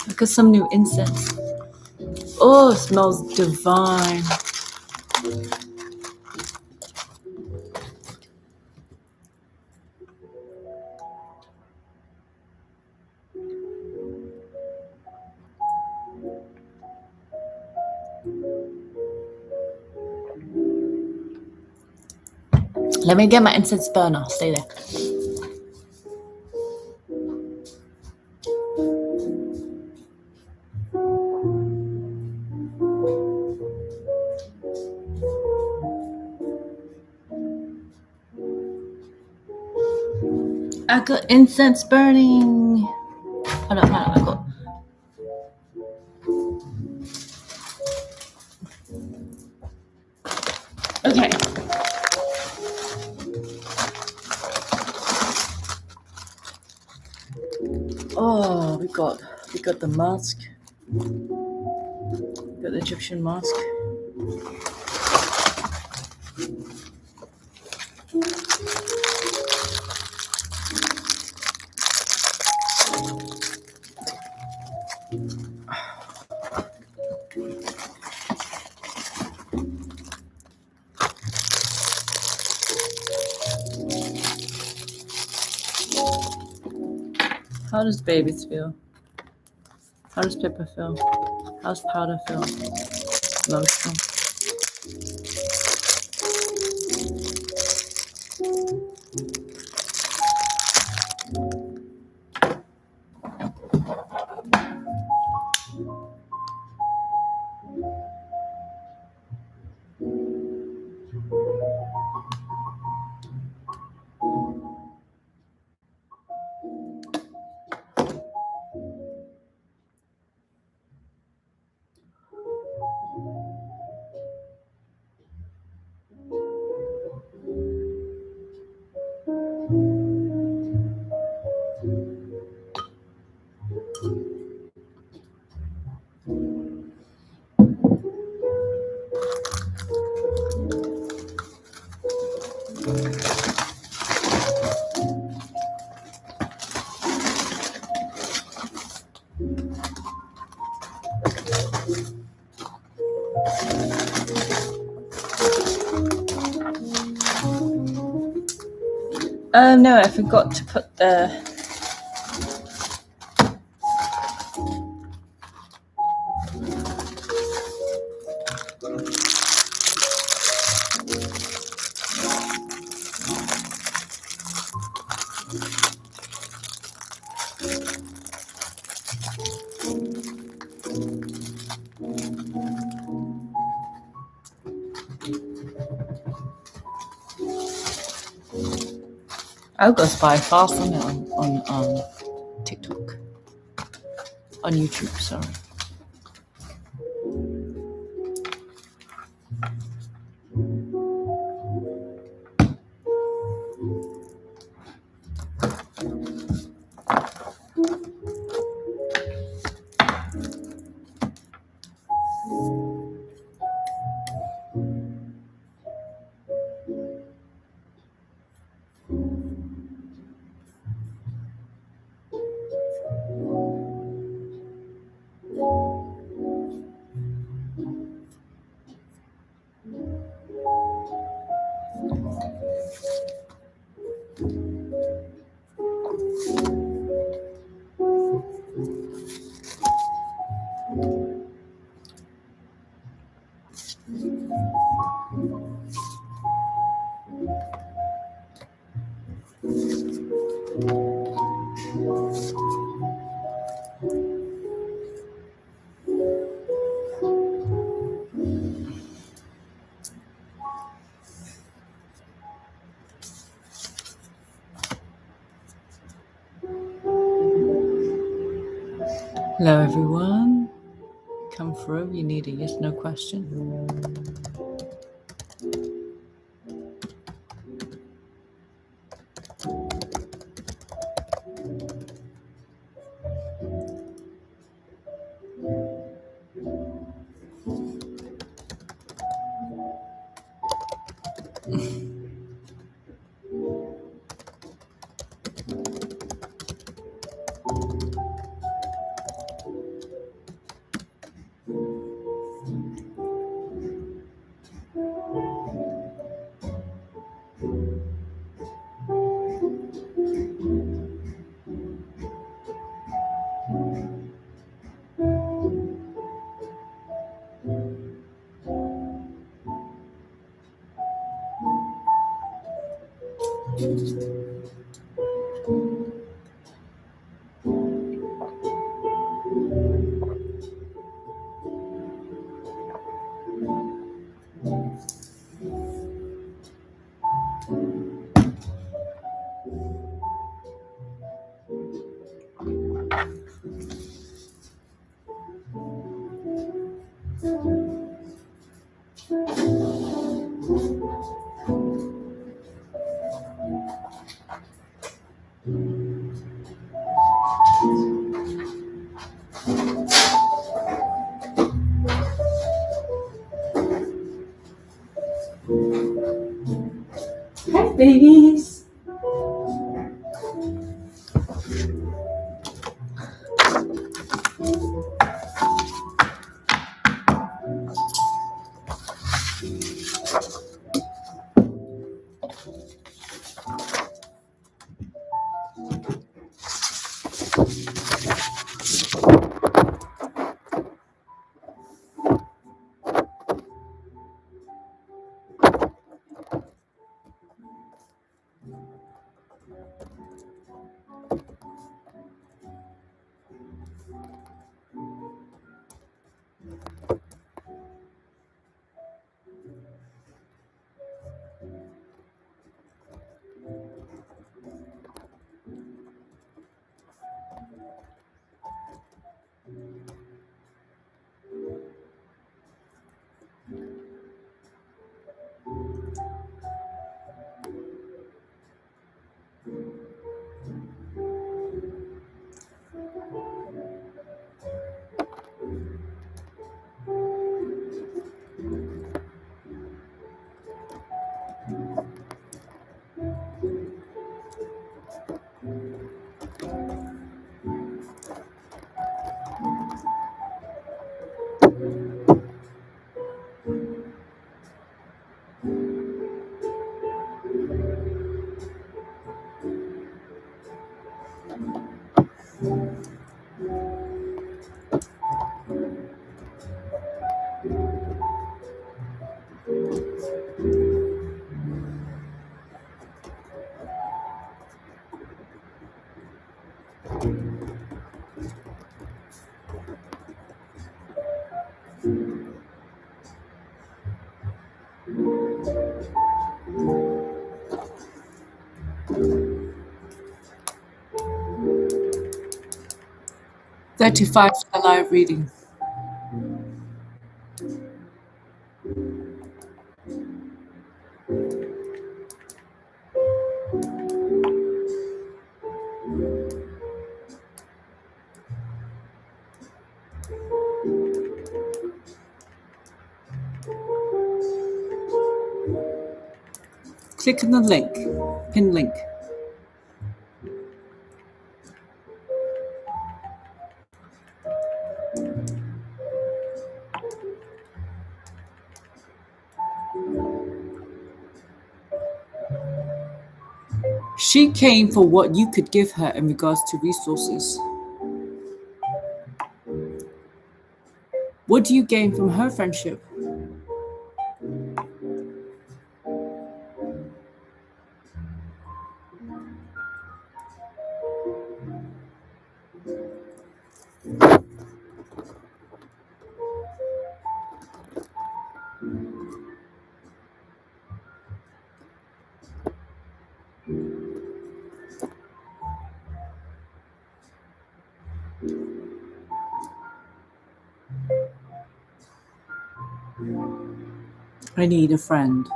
I got some new incense. Oh, it smells divine. Let me get my incense burner. Stay there. I got incense burning. Hold on, I got. Okay. Oh, we got the mask. We got the Egyptian mask. How does babies feel? How does Pippa feel? How's Powder feel? Emotional. No, I forgot to put the Oh, it goes by fast on it on TikTok. On YouTube, sorry. Hello, everyone. Come through. You need a yes/no question. Hi, babies. 35 for the live reading. Click on the link, pin link. She came for what you could give her in regards to resources. What do you gain from her friendship? I need a friend.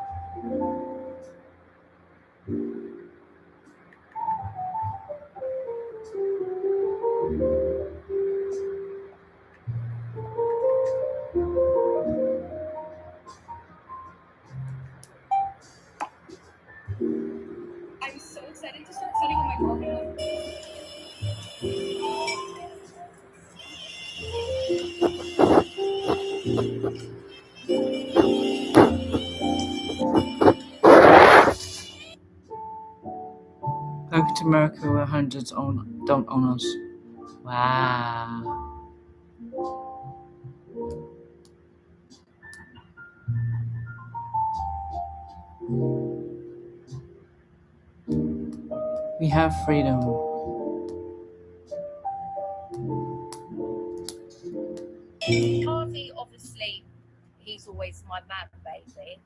I'm so excited to start setting on my program. Welcome to America where hundreds don't own us. Wow. We have freedom. Harvey, obviously, he's always my man, baby.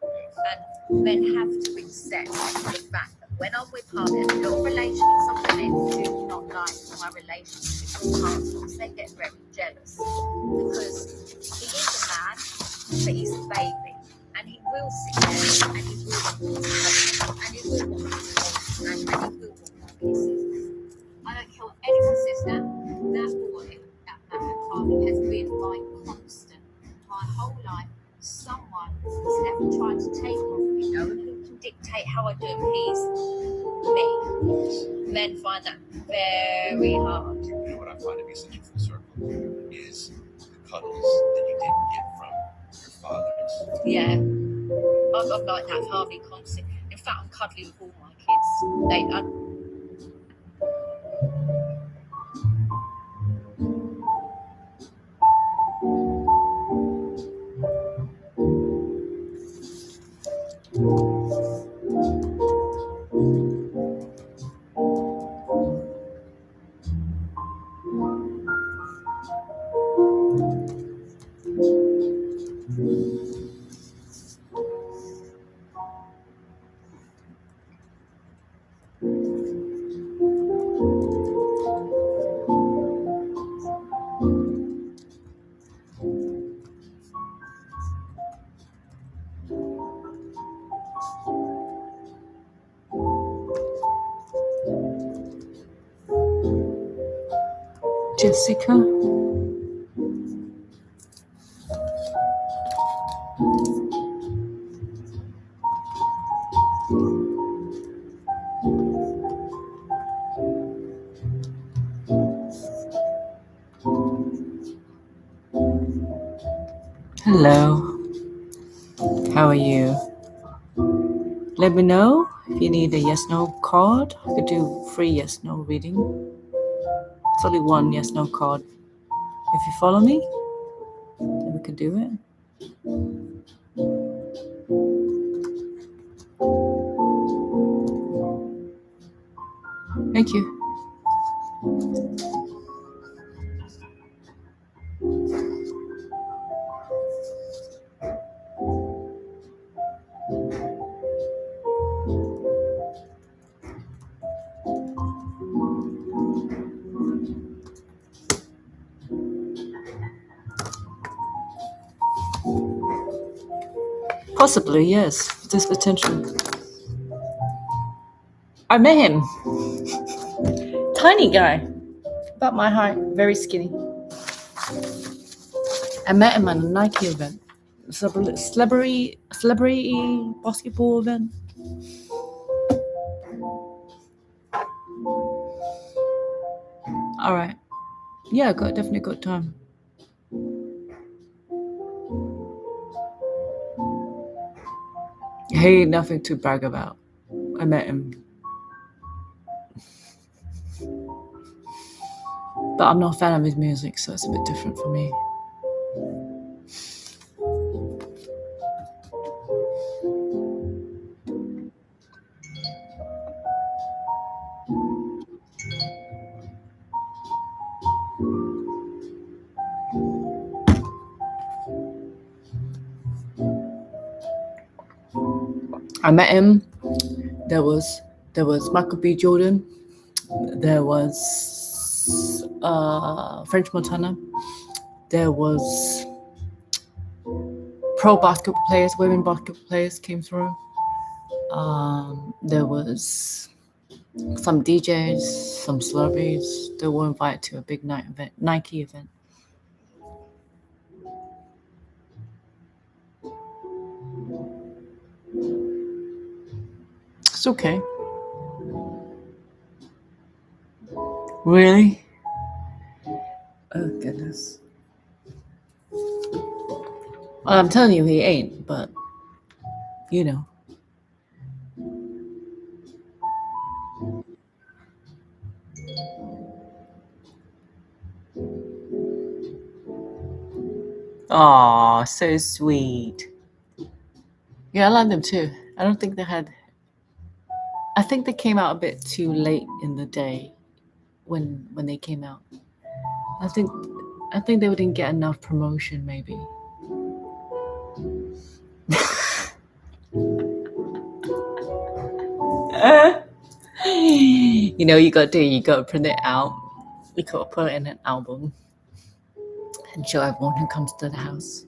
And men have to accept the fact that when I'm with Harvey, and your relationship, some women do not like my relationship with Harvey because they get very jealous. Because he is a man, but he's a baby. And he will sit there and he will want to touch and he will want to hold and he will want more kisses. I don't care what anyone says that boy, that man, Harvey, has been my constant my whole life. Someone has never tried to take on me, no one who can dictate how I do it, please. Me. Men find that very hard. And what I find to be such a full circle is the cuddles that you didn't get from your fathers. Yeah. I'm like that, Harvey, constant. In fact, I'm cuddly with all my kids. Jessica? Hello. How are you? Let me know if you need a yes/no card. I could do free yes/no reading. It's only one yes/no card. If you follow me, then we could do it. Thank you. Possibly, yes. There's potential. I met him. Tiny guy. About my height. Very skinny. I met him at a Nike event. Celebrity basketball event. All right. Yeah, definitely got time. Hey, nothing to brag about. I met him. But I'm not a fan of his music, so it's a bit different for me. I met him. There was Michael B. Jordan. There was French Montana. There was pro basketball players, women basketball players came through. There was some DJs, some celebrities. They were invited to a big Nike event. It's okay. Really? Oh, goodness. Well, I'm telling you, he ain't, but, you know. Aw, so sweet. Yeah, I like them too. I don't think I think they came out a bit too late in the day when they came out. I think they didn't get enough promotion, maybe. You know, you got to print it out. You got to put it in an album and show everyone who comes to the house.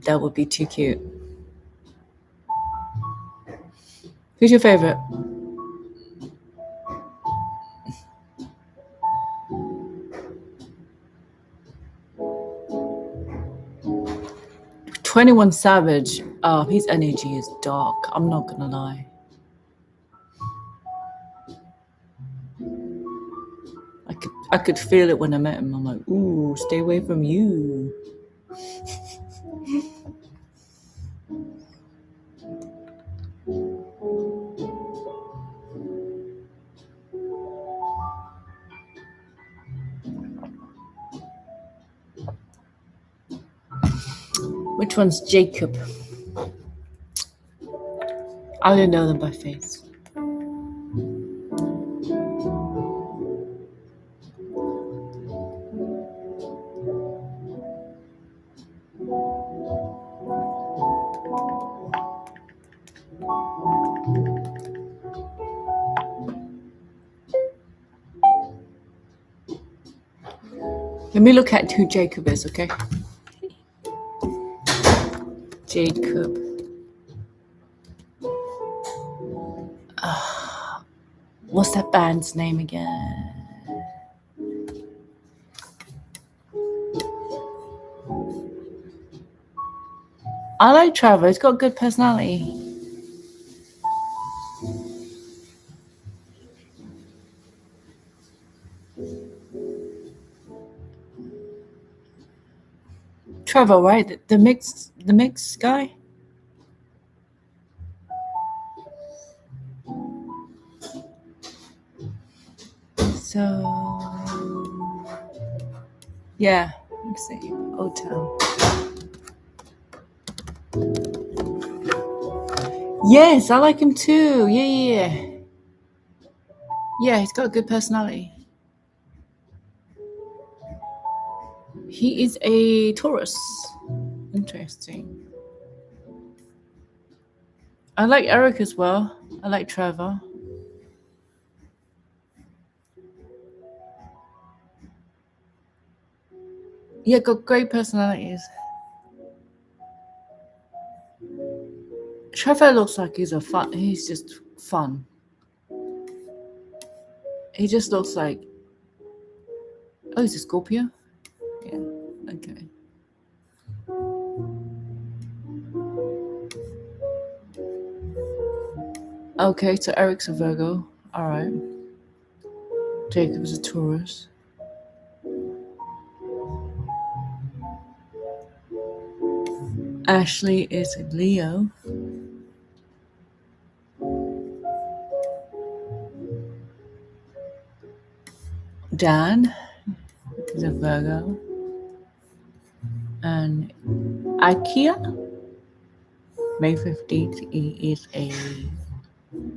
That would be too cute. Who's your favorite? Twenty-One Savage. His energy is dark. I'm not gonna lie. I could feel it when I met him. I'm like, ooh, stay away from you. Which one's Jacob? I don't know them by face. Let me look at who Jacob is, okay? Jacob. What's that band's name again? I like Trevor. He's got good personality. Trevor, right? The mix guy? So, yeah, let's see. Old Town. Yes, I like him too. Yeah. Yeah, he's got a good personality. He is a Taurus. Interesting. I like Eric as well. I like Trevor. Yeah, got great personalities. Trevor looks like he's just fun. He just looks like, oh, he's a Scorpio? Yeah, okay. Okay, so Eric's a Virgo. All right. Jacob's a Taurus. Ashley is a Leo. Dan is a Virgo. And Ikea, May 15th, he is a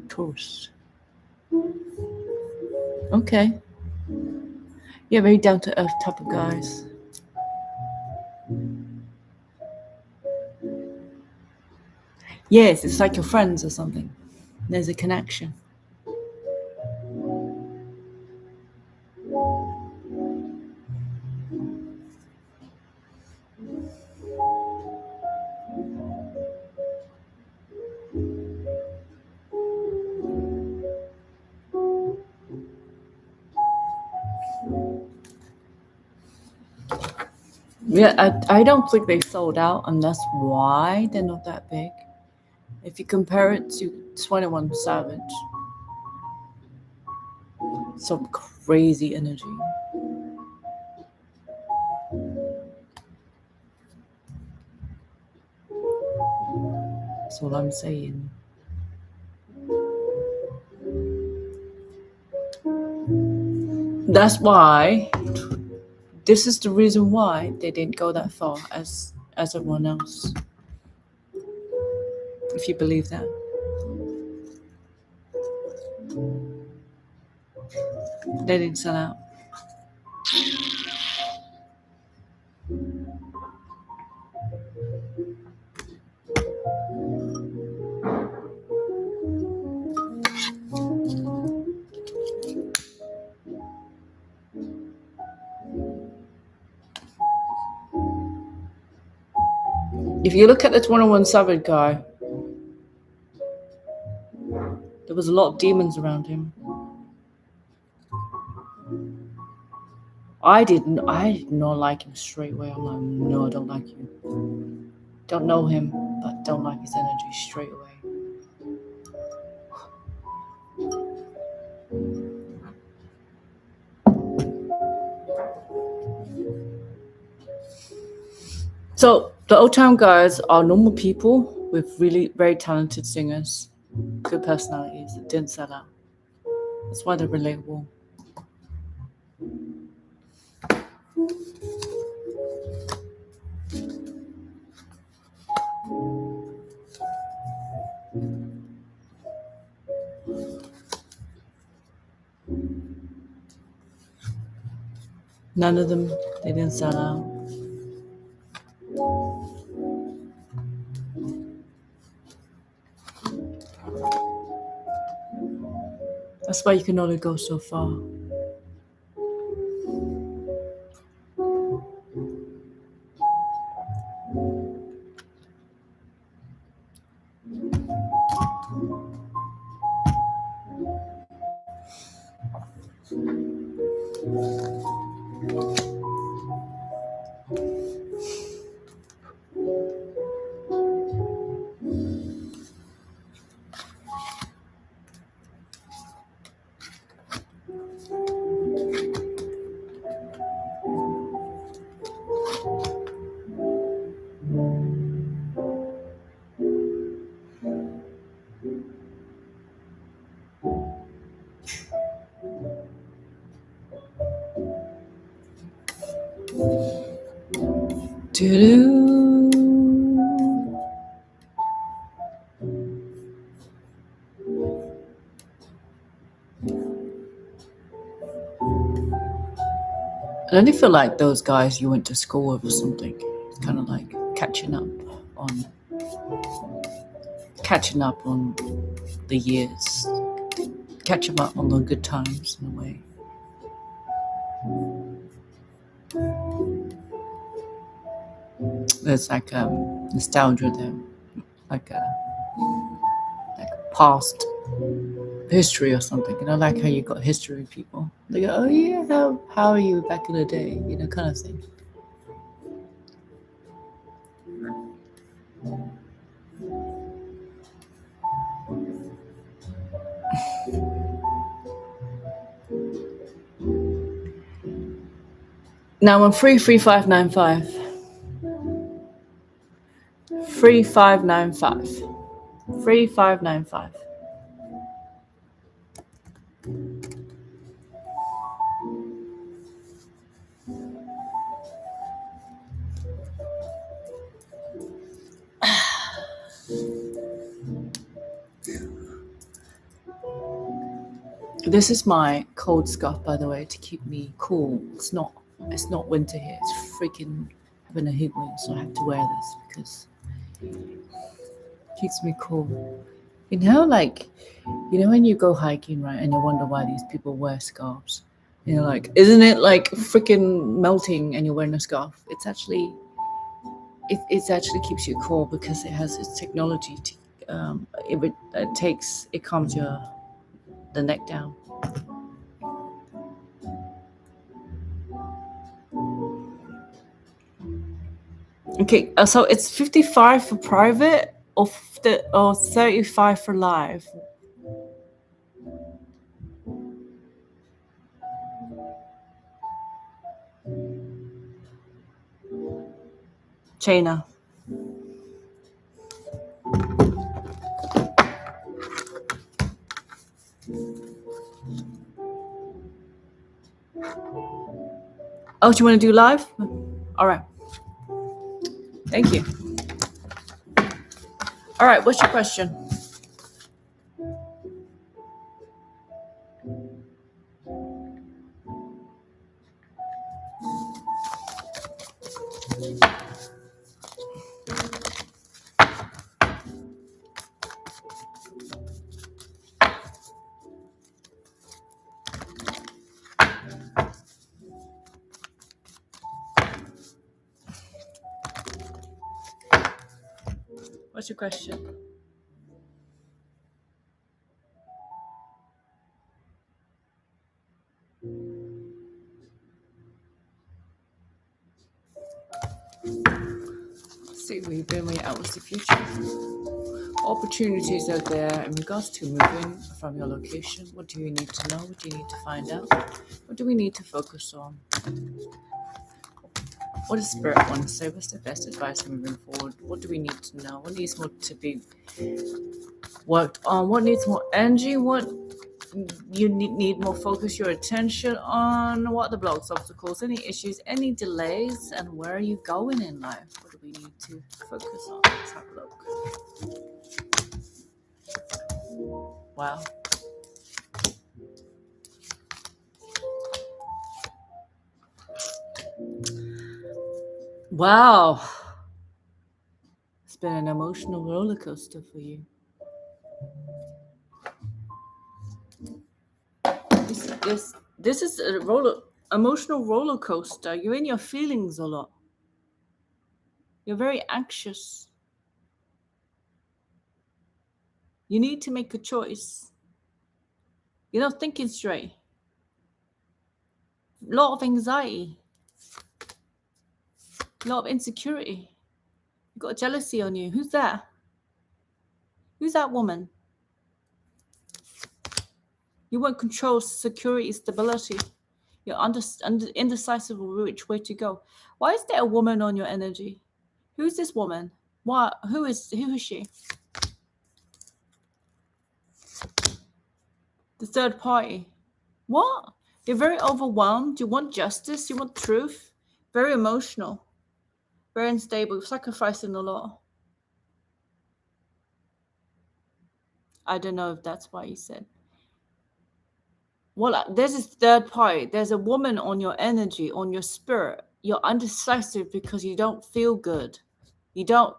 Taurus. Okay. Yeah, very down to earth type of guys. Yes, it's like your friends or something. There's a connection. Yeah, I don't think they sold out, and that's why they're not that big. If you compare it to 21 Savage, some crazy energy. That's all I'm saying. That's why, this is the reason why they didn't go that far as everyone else. If you believe that. They didn't sell out. If you look at the 21 Savage guy, there was a lot of demons around him. I did not like him straight away. I'm like, no, I don't like you. Don't know him, but don't like his energy straight away. So the Old Town guys are normal people with really very talented singers, good personalities that didn't sell out. That's why they're relatable. None of them, they didn't sell out. That's why you can only go so far. I don't feel like those guys you went to school with or something. It's kind of like catching up on the years, catching up on the good times in a way. There's like nostalgia there, like a past history or something. Like how you got history people. They go, oh yeah, how are you back in the day? Kind of thing. Now I'm free 3595. 3595. 3595. This is my cold scarf, by the way, to keep me cool. It's not winter here. It's freaking having a heat wave, so I have to wear this because it keeps me cool. When you go hiking, right, and you wonder why these people wear scarves. Isn't it like freaking melting and you're wearing a scarf? It's actually it actually keeps you cool because it has its technology to it calms the neck down. Okay, so it's 55 for private or 35 for live. China. Oh, do you want to do live? All right. Thank you. All right, what's your question? What's your question? Let's see, we've been way out with the future. Opportunities out there in regards to moving from your location. What do you need to know? What do you need to find out? What do we need to focus on? What does Spirit want to say? What's the best advice moving forward? What do we need to know? What needs more to be worked on? What needs more energy? What you need more focus, your attention on? What are the blocks, obstacles, any issues, any delays, and where are you going in life? What do we need to focus on? Let's have a look. Wow. Wow. It's been an emotional roller coaster for you. This is a emotional roller coaster. You're in your feelings a lot. You're very anxious. You need to make a choice. You're not thinking straight. A lot of anxiety. A lot of insecurity. You've got jealousy on you. Who's that? Who's that woman? You won't control security, stability. You're indecisive which way to go. Why is there a woman on your energy? Who's this woman? What? Who is she? The third party. What? You're very overwhelmed. You want justice. You want truth. Very emotional. Very unstable. Sacrificing a lot. I don't know if that's why you said. Well, there's this third party. There's a woman on your energy, on your spirit. You're undecisive because you don't feel good. You don't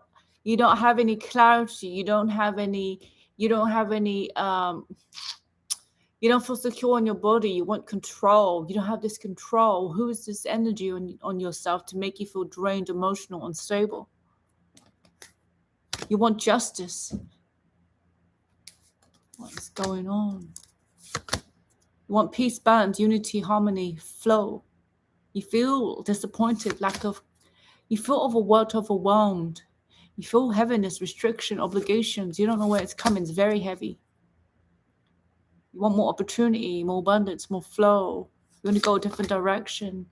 have any clarity. You don't feel secure in your body. You want control. You don't have this control. Who is this energy on yourself to make you feel drained, emotional, unstable? You want justice. What's going on? You want peace, balance, unity, harmony, flow. You feel disappointed, you feel overwhelmed. You feel heaviness, restriction, obligations. You don't know where it's coming. It's very heavy. You want more opportunity, more abundance, more flow. You want to go a different direction.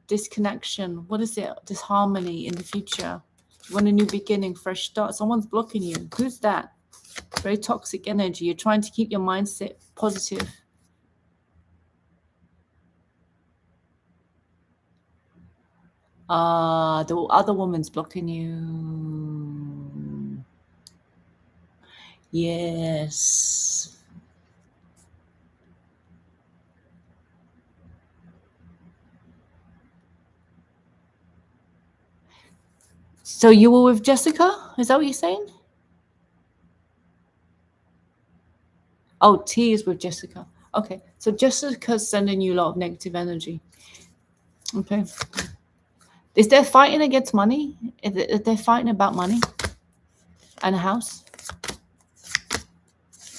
Disconnection. What is it? Disharmony in the future. You want a new beginning, fresh start. Someone's blocking you. Who's that? Very toxic energy. You're trying to keep your mindset positive. The other woman's blocking you. Yes. So you were with Jessica? Is that what you're saying? Oh, T is with Jessica. Okay. So Jessica's sending you a lot of negative energy. Okay. Is there fighting against money? Is there fighting about money and a house?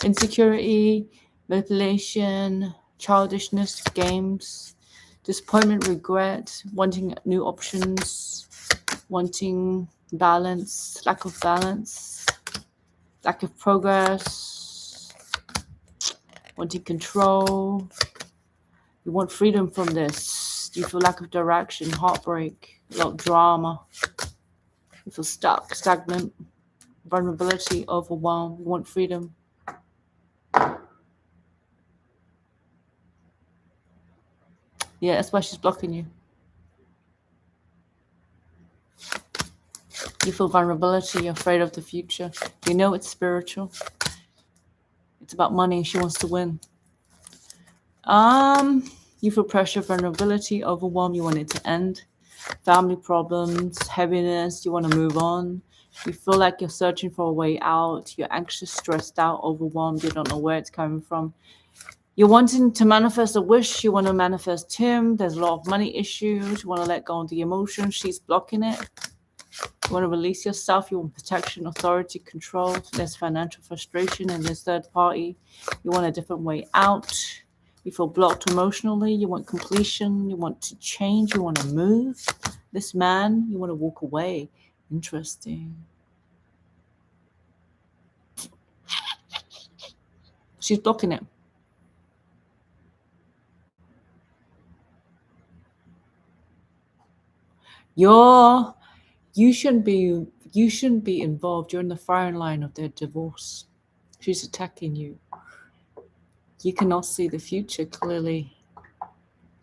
Insecurity, manipulation, childishness, games, disappointment, regret, wanting new options, wanting balance, lack of progress, wanting control. You want freedom from this. You feel lack of direction, heartbreak, a lot of drama. You feel stuck, stagnant, vulnerability, overwhelmed. You want freedom. Yeah, that's why she's blocking you. You feel vulnerability, you're afraid of the future. You know it's spiritual. It's about money. She wants to win. You feel pressure, vulnerability, overwhelm. You want it to end. Family problems, heaviness. You want to move on. You feel like you're searching for a way out. You're anxious, stressed out, overwhelmed. You don't know where it's coming from. You're wanting to manifest a wish. You want to manifest him. There's a lot of money issues. You want to let go of the emotions. She's blocking it. You want to release yourself. You want protection, authority, control. There's financial frustration and there's third party. You want a different way out. You feel blocked emotionally. You want completion. You want to change. You want to move. This man, you want to walk away. Interesting. She's blocking it. You shouldn't be involved. You're in the firing line of their divorce. She's attacking you. You cannot see the future clearly.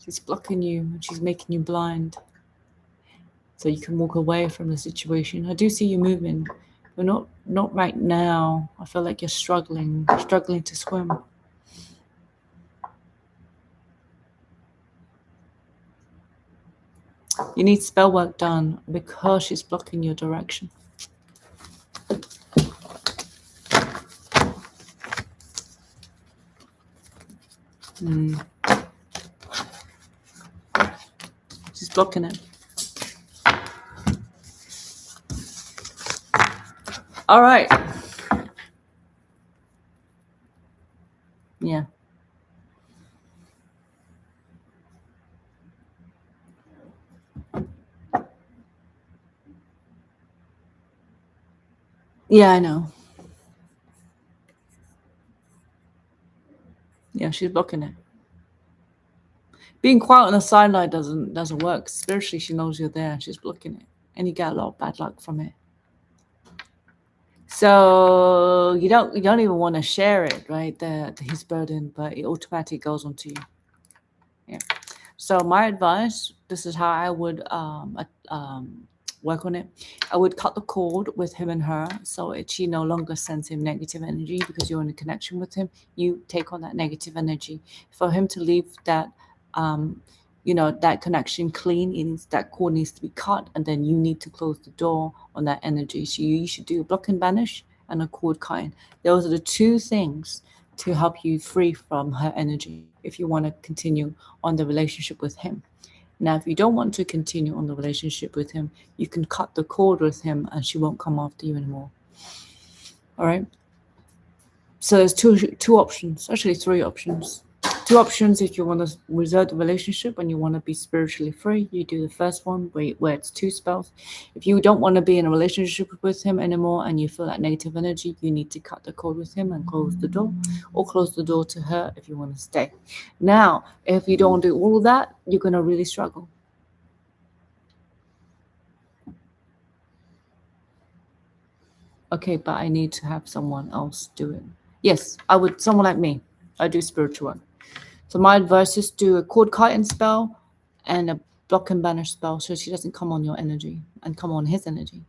She's blocking you and she's making you blind. So you can walk away from the situation. I do see you moving, but not right now. I feel like you're struggling to swim. You need spell work done because she's blocking your direction. She's blocking it. All right. Yeah. Yeah, I know. Yeah, she's blocking it. Being quiet on the sideline doesn't work. Spiritually, she knows you're there. She's blocking it, and you get a lot of bad luck from it. So you don't even want to share it, right? His burden, but it automatically goes onto you. Yeah. So my advice, this is how I would work on it. I would cut the cord with him and her, so she no longer sends him negative energy because you're in a connection with him. You take on that negative energy. For him to leave that, that connection clean, that cord needs to be cut, and then you need to close the door on that energy. So you should do a block and banish and a cord cutting. Those are the two things to help you free from her energy if you want to continue on the relationship with him. Now, if you don't want to continue on the relationship with him, you can cut the cord with him and she won't come after you anymore. All right. So there's two options, actually three options. Two options if you want to reserve the relationship and you want to be spiritually free, you do the first one where it's 2 spells. If you don't want to be in a relationship with him anymore and you feel that negative energy, you need to cut the cord with him and close the door, or close the door to her if you want to stay. Now, if you don't do all of that, you're going to really struggle. Okay, but I need to have someone else do it. Yes, I would. Someone like me. I do spiritual one. So my advice is do a cord cutting spell and a block and banish spell so she doesn't come on your energy and come on his energy.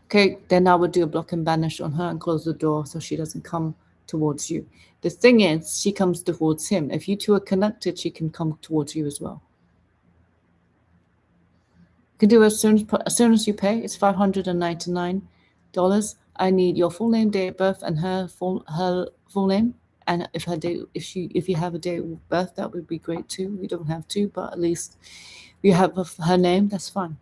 Okay, then I would do a block and banish on her and close the door so she doesn't come towards you. The thing is, she comes towards him. If you two are connected, she can come towards you as well. You can do it as soon as you pay. It's $599. I need your full name, date of birth, and her full name. And if you have a date of birth, that would be great too. We don't have to, but at least you have her name. That's fine.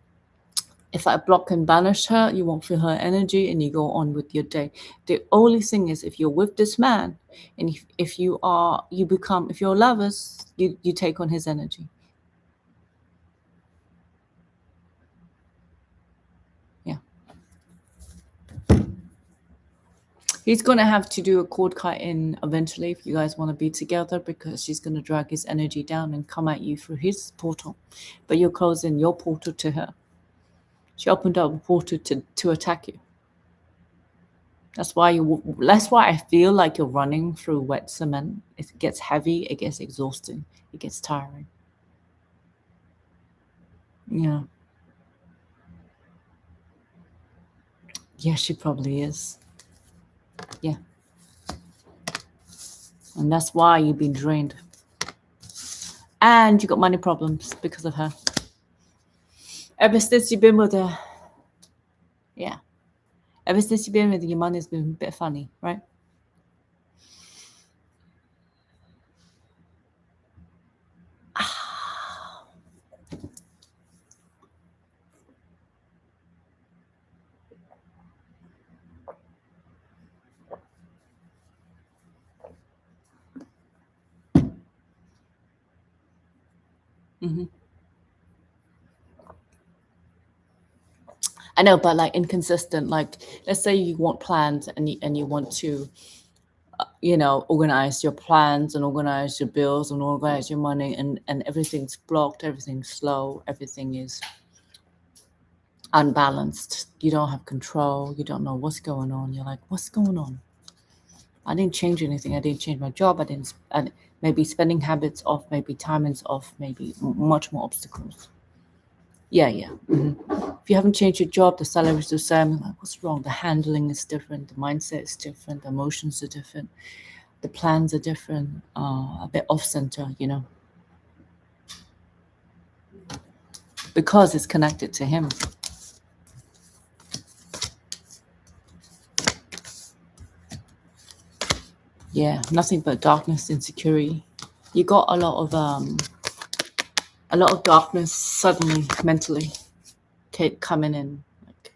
If I block and banish her, you won't feel her energy, and you go on with your day. The only thing is, if you're with this man, and if you're lovers, you take on his energy. He's going to have to do a cord cutting eventually if you guys want to be together, because she's going to drag his energy down and come at you through his portal. But you're closing your portal to her. She opened up a portal to attack you. That's why I feel like you're running through wet cement. It gets heavy, it gets exhausting, it gets tiring. Yeah. Yeah, she probably is. Yeah. And that's why you've been drained. And you got money problems because of her. Ever since you've been with her. Yeah. Ever since you've been with her, your money's been a bit funny, right? Mm-hmm. I know, but like inconsistent. Like, let's say you want plans and you want to, organize your plans and organize your bills and organize your money, and everything's blocked, everything's slow, everything is unbalanced. You don't have control. You don't know what's going on. You're like, what's going on? I didn't change anything. I didn't change my job. Maybe spending habits off, maybe timing's off, maybe much more obstacles. Yeah. Mm-hmm. If you haven't changed your job, the salary is the same. Like, what's wrong? The handling is different. The mindset is different. The emotions are different. The plans are different. A bit off center, because it's connected to him. Yeah, nothing but darkness, insecurity. You got a lot of darkness suddenly, mentally, coming in, like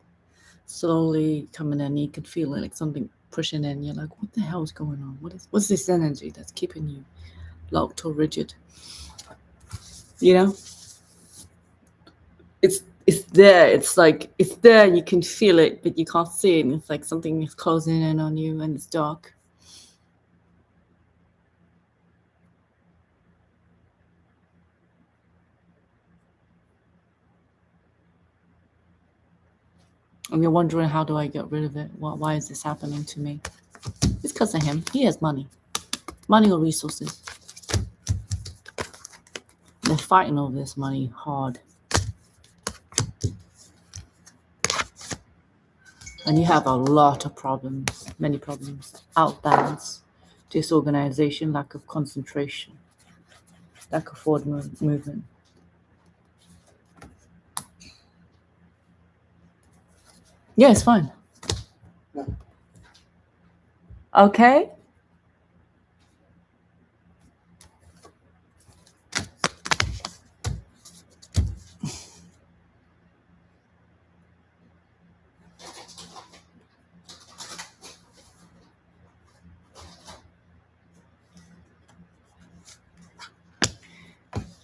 slowly coming in. You can feel it, like something pushing in. You're like, what the hell is going on? What's this energy that's keeping you locked or rigid? It's there. It's like it's there. You can feel it, but you can't see it. And it's like something is closing in on you, and it's dark. And you're wondering, how do I get rid of it? Why is this happening to me? It's because of him. He has money or resources. They're fighting over this money hard. And you have a lot of problems, many problems. Out balance, disorganization, lack of concentration, lack of forward movement. Yeah, it's fine. Okay.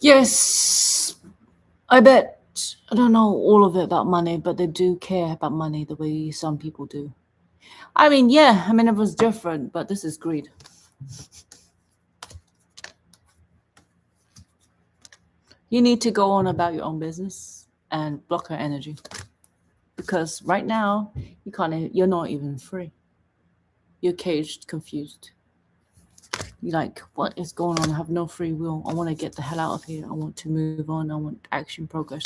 Yes, I bet. I don't know all of it about money, but they do care about money the way some people do. I mean, yeah, I mean, it was different, but this is greed. You need to go on about your own business and block her energy. Because right now, you're not even free. You're caged, confused. You're like, what is going on? I have no free will. I want to get the hell out of here. I want to move on. I want action, progress.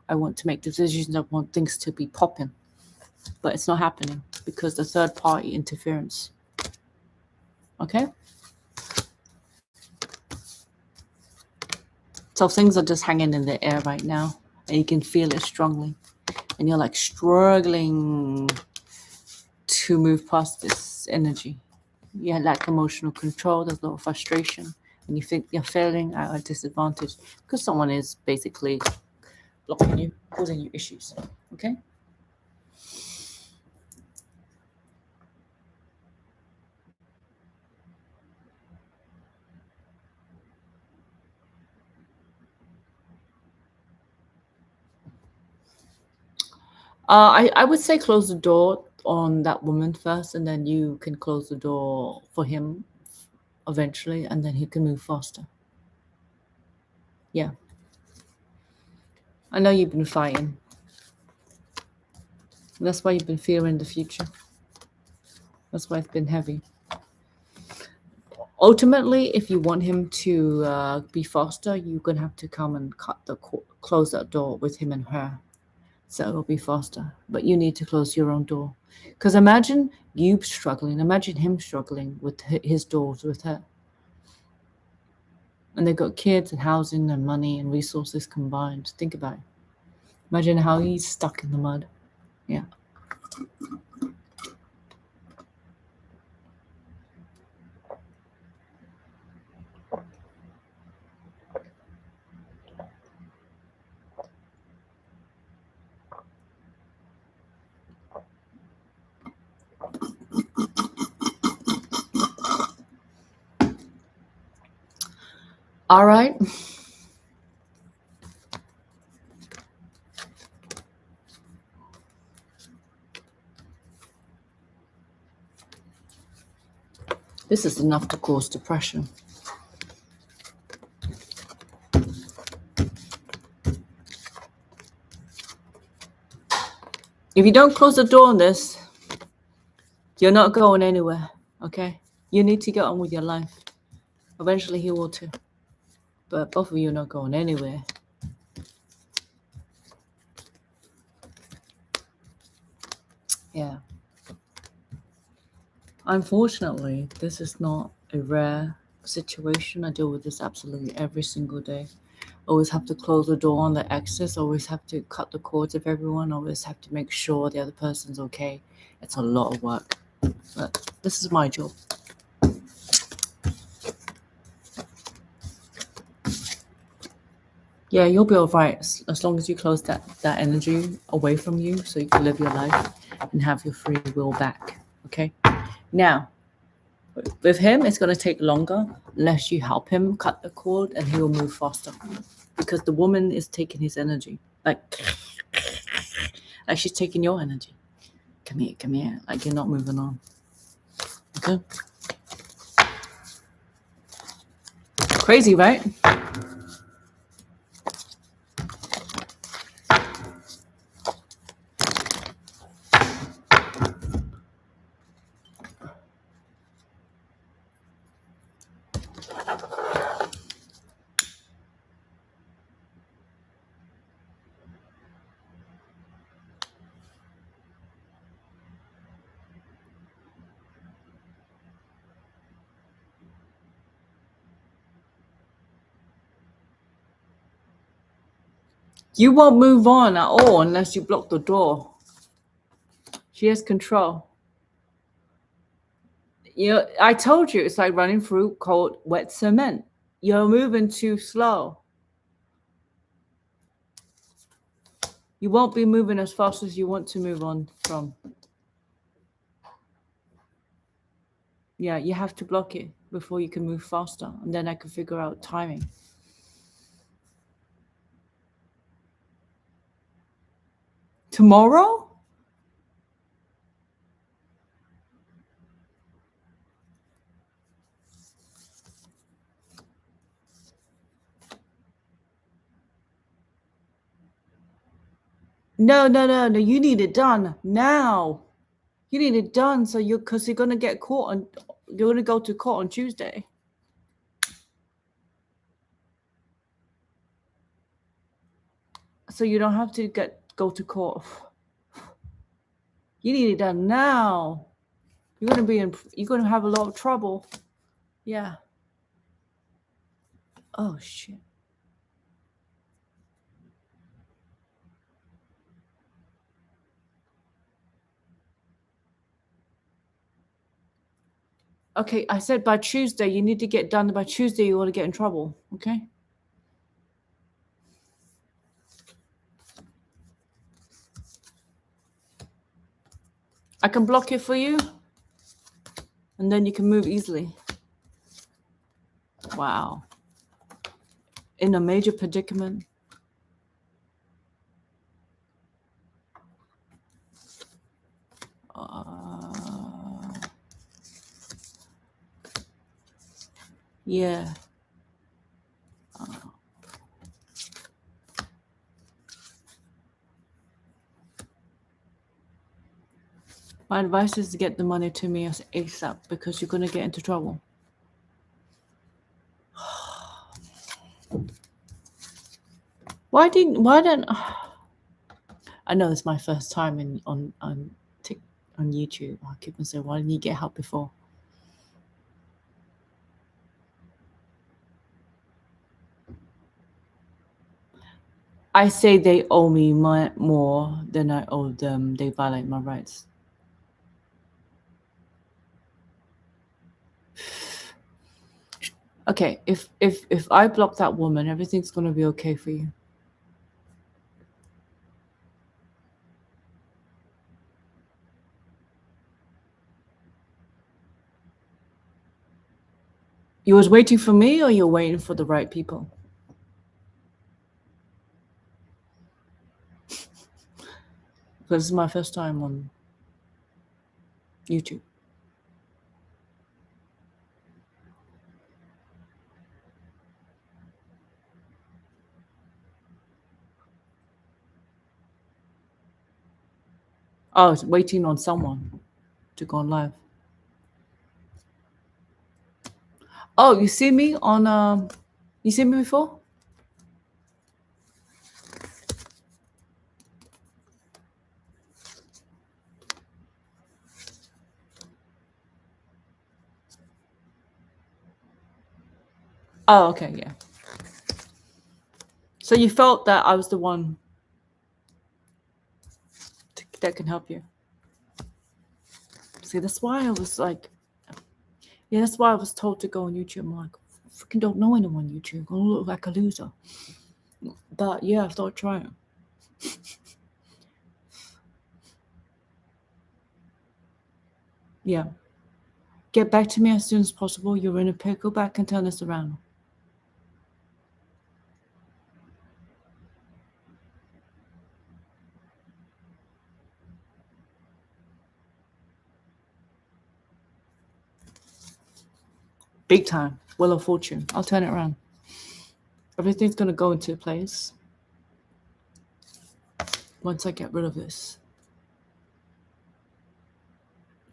I want to make decisions. I want things to be popping. But it's not happening because the third party interference. Okay? So things are just hanging in the air right now. And you can feel it strongly. And you're like struggling to move past this energy. You lack emotional control. There's a lot of frustration. And you think you're failing at a disadvantage because someone is basically blocking you, causing you issues. Okay? I would say close the door on that woman first, and then you can close the door for him eventually, and then he can move faster. Yeah. I know you've been fighting. That's why you've been fearing the future. That's why it's been heavy. Ultimately, if you want him to be faster, you're going to have to come and close that door with him and her. So it'll be faster. But you need to close your own door. Because imagine you struggling. Imagine him struggling with his doors with her. And they've got kids and housing and money and resources combined. Think about it. Imagine how he's stuck in the mud. Yeah. All right. This is enough to cause depression. If you don't close the door on this, you're not going anywhere, okay? You need to get on with your life. Eventually he will too. But both of you are not going anywhere. Yeah. Unfortunately, this is not a rare situation. I deal with this absolutely every single day. Always have to close the door on the exits. Always have to cut the cords of everyone. Always have to make sure the other person's okay. It's a lot of work. But this is my job. Yeah, you'll be all right as long as you close that energy away from you so you can live your life and have your free will back. Okay? Now, with him, it's going to take longer unless you help him cut the cord and he will move faster because the woman is taking his energy. Like she's taking your energy. Come here. Like you're not moving on. Okay? Crazy, right? You won't move on at all unless you block the door. She has control. I told you it's like running through cold, wet cement. You're moving too slow. You won't be moving as fast as you want to move on from. Yeah, you have to block it before you can move faster. And then I can figure out timing. Tomorrow? No. You need it done now. You need it done because you're gonna get caught and you're gonna go to court on Tuesday. So you don't have to go to court. You need it done now. You're gonna have a lot of trouble. Yeah. Oh shit. Okay, I said by Tuesday. You need to get done by Tuesday. You want to get in trouble. Okay. I can block it for you, and then you can move easily. Wow. In a major predicament. Yeah. My advice is to get the money to me as ASAP because you're going to get into trouble. Why don't I know it's my first time on YouTube. I keep on saying, why didn't you get help before? I say they owe me more than I owe them. They violate my rights. Okay, if I block that woman, everything's gonna be okay for you. You was waiting for me, or you're waiting for the right people? Because this is my first time on YouTube. I was waiting on someone to go on live. Oh, you see me on you see me before? Oh, okay, yeah. So you felt that I was the one that can help you. See, that's why I was like, yeah, that's why I was told to go on YouTube. I'm like, I freaking don't know anyone on YouTube. I'm gonna look like a loser. But yeah, I thought try it. Yeah. Get back to me as soon as possible. You're in a pickle. Back and turn this around. Big time. Wheel of Fortune. I'll turn it around. Everything's gonna go into place once I get rid of this.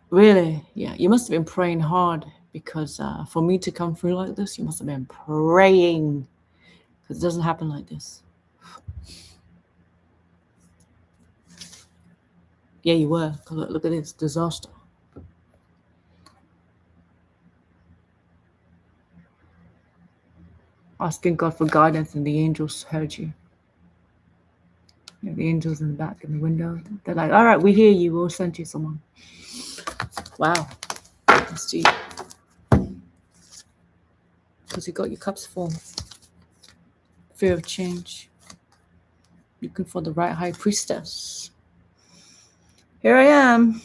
Really? Yeah. You must have been praying hard because for me to come through like this, you must have been praying because it doesn't happen like this. Yeah, you were. Look at this disaster. Asking God for guidance, and the angels heard you. Yeah, the angels in the back in the window. They're like, all right, we hear you. We'll send you someone. Wow. That's deep. Because you got your cups full. Fear of change. Looking for the right high priestess. Here I am.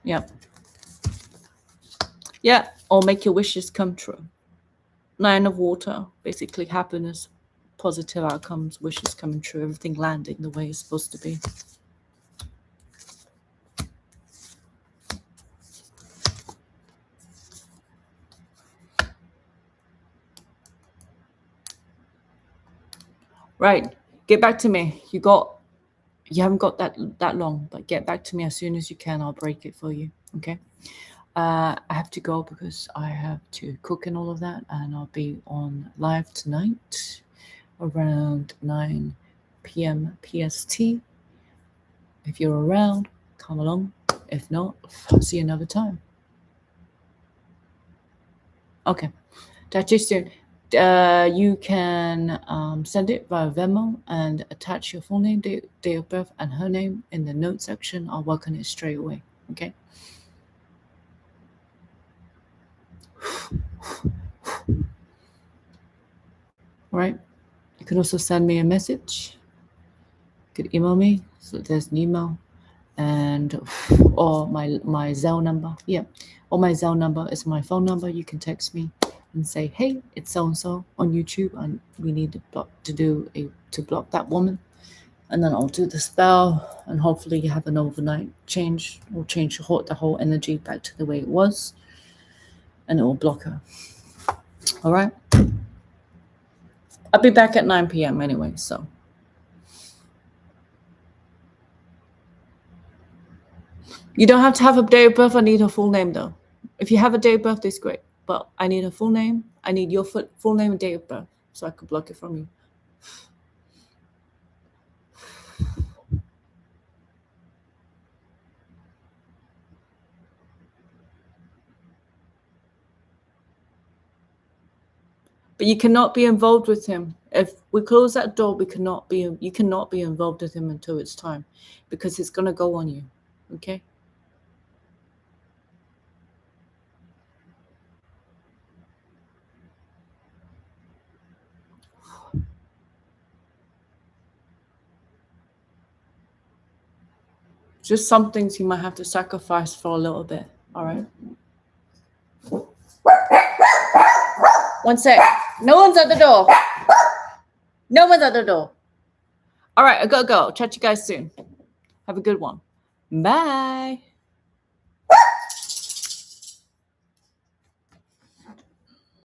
Yeah. Yeah. Or make your wishes come true. 9 of water, basically happiness, positive outcomes, wishes coming true, everything landing the way it's supposed to be. Right. Get back to me. You haven't got that long, but get back to me as soon as you can. I'll break it for you. Okay. I have to go because I have to cook and all of that, and I'll be on live tonight around 9 p.m. PST. If you're around, come along. If not, I'll see you another time. Okay. Talk to you soon. You can send it via Venmo and attach your full name, date of birth, and her name in the note section. I'll work on it straight away. Okay. All right. You can also send me a message. You could email me. So there's an email, and or my Zelle number. Yeah. Or my Zelle number is my phone number. You can text me and say, hey, it's so-and-so on YouTube, and we need to block that woman. And then I'll do the spell, and hopefully you have an overnight change. We'll change the whole energy back to the way it was, and it will block her. All right? I'll be back at 9 p.m. anyway, so. You don't have to have a date of birth. I need her full name, though. If you have a date of birth, that's great. But I need her full name. I need your full name and date of birth so I can block it from you. But you cannot be involved with him. If we close that door, you cannot be involved with him until it's time, because it's going to go on you. Okay? Just some things you might have to sacrifice for a little bit. All right? One sec. No one's at the door. No one's at the door. All right, I gotta go. Chat you guys soon. Have a good one. Bye.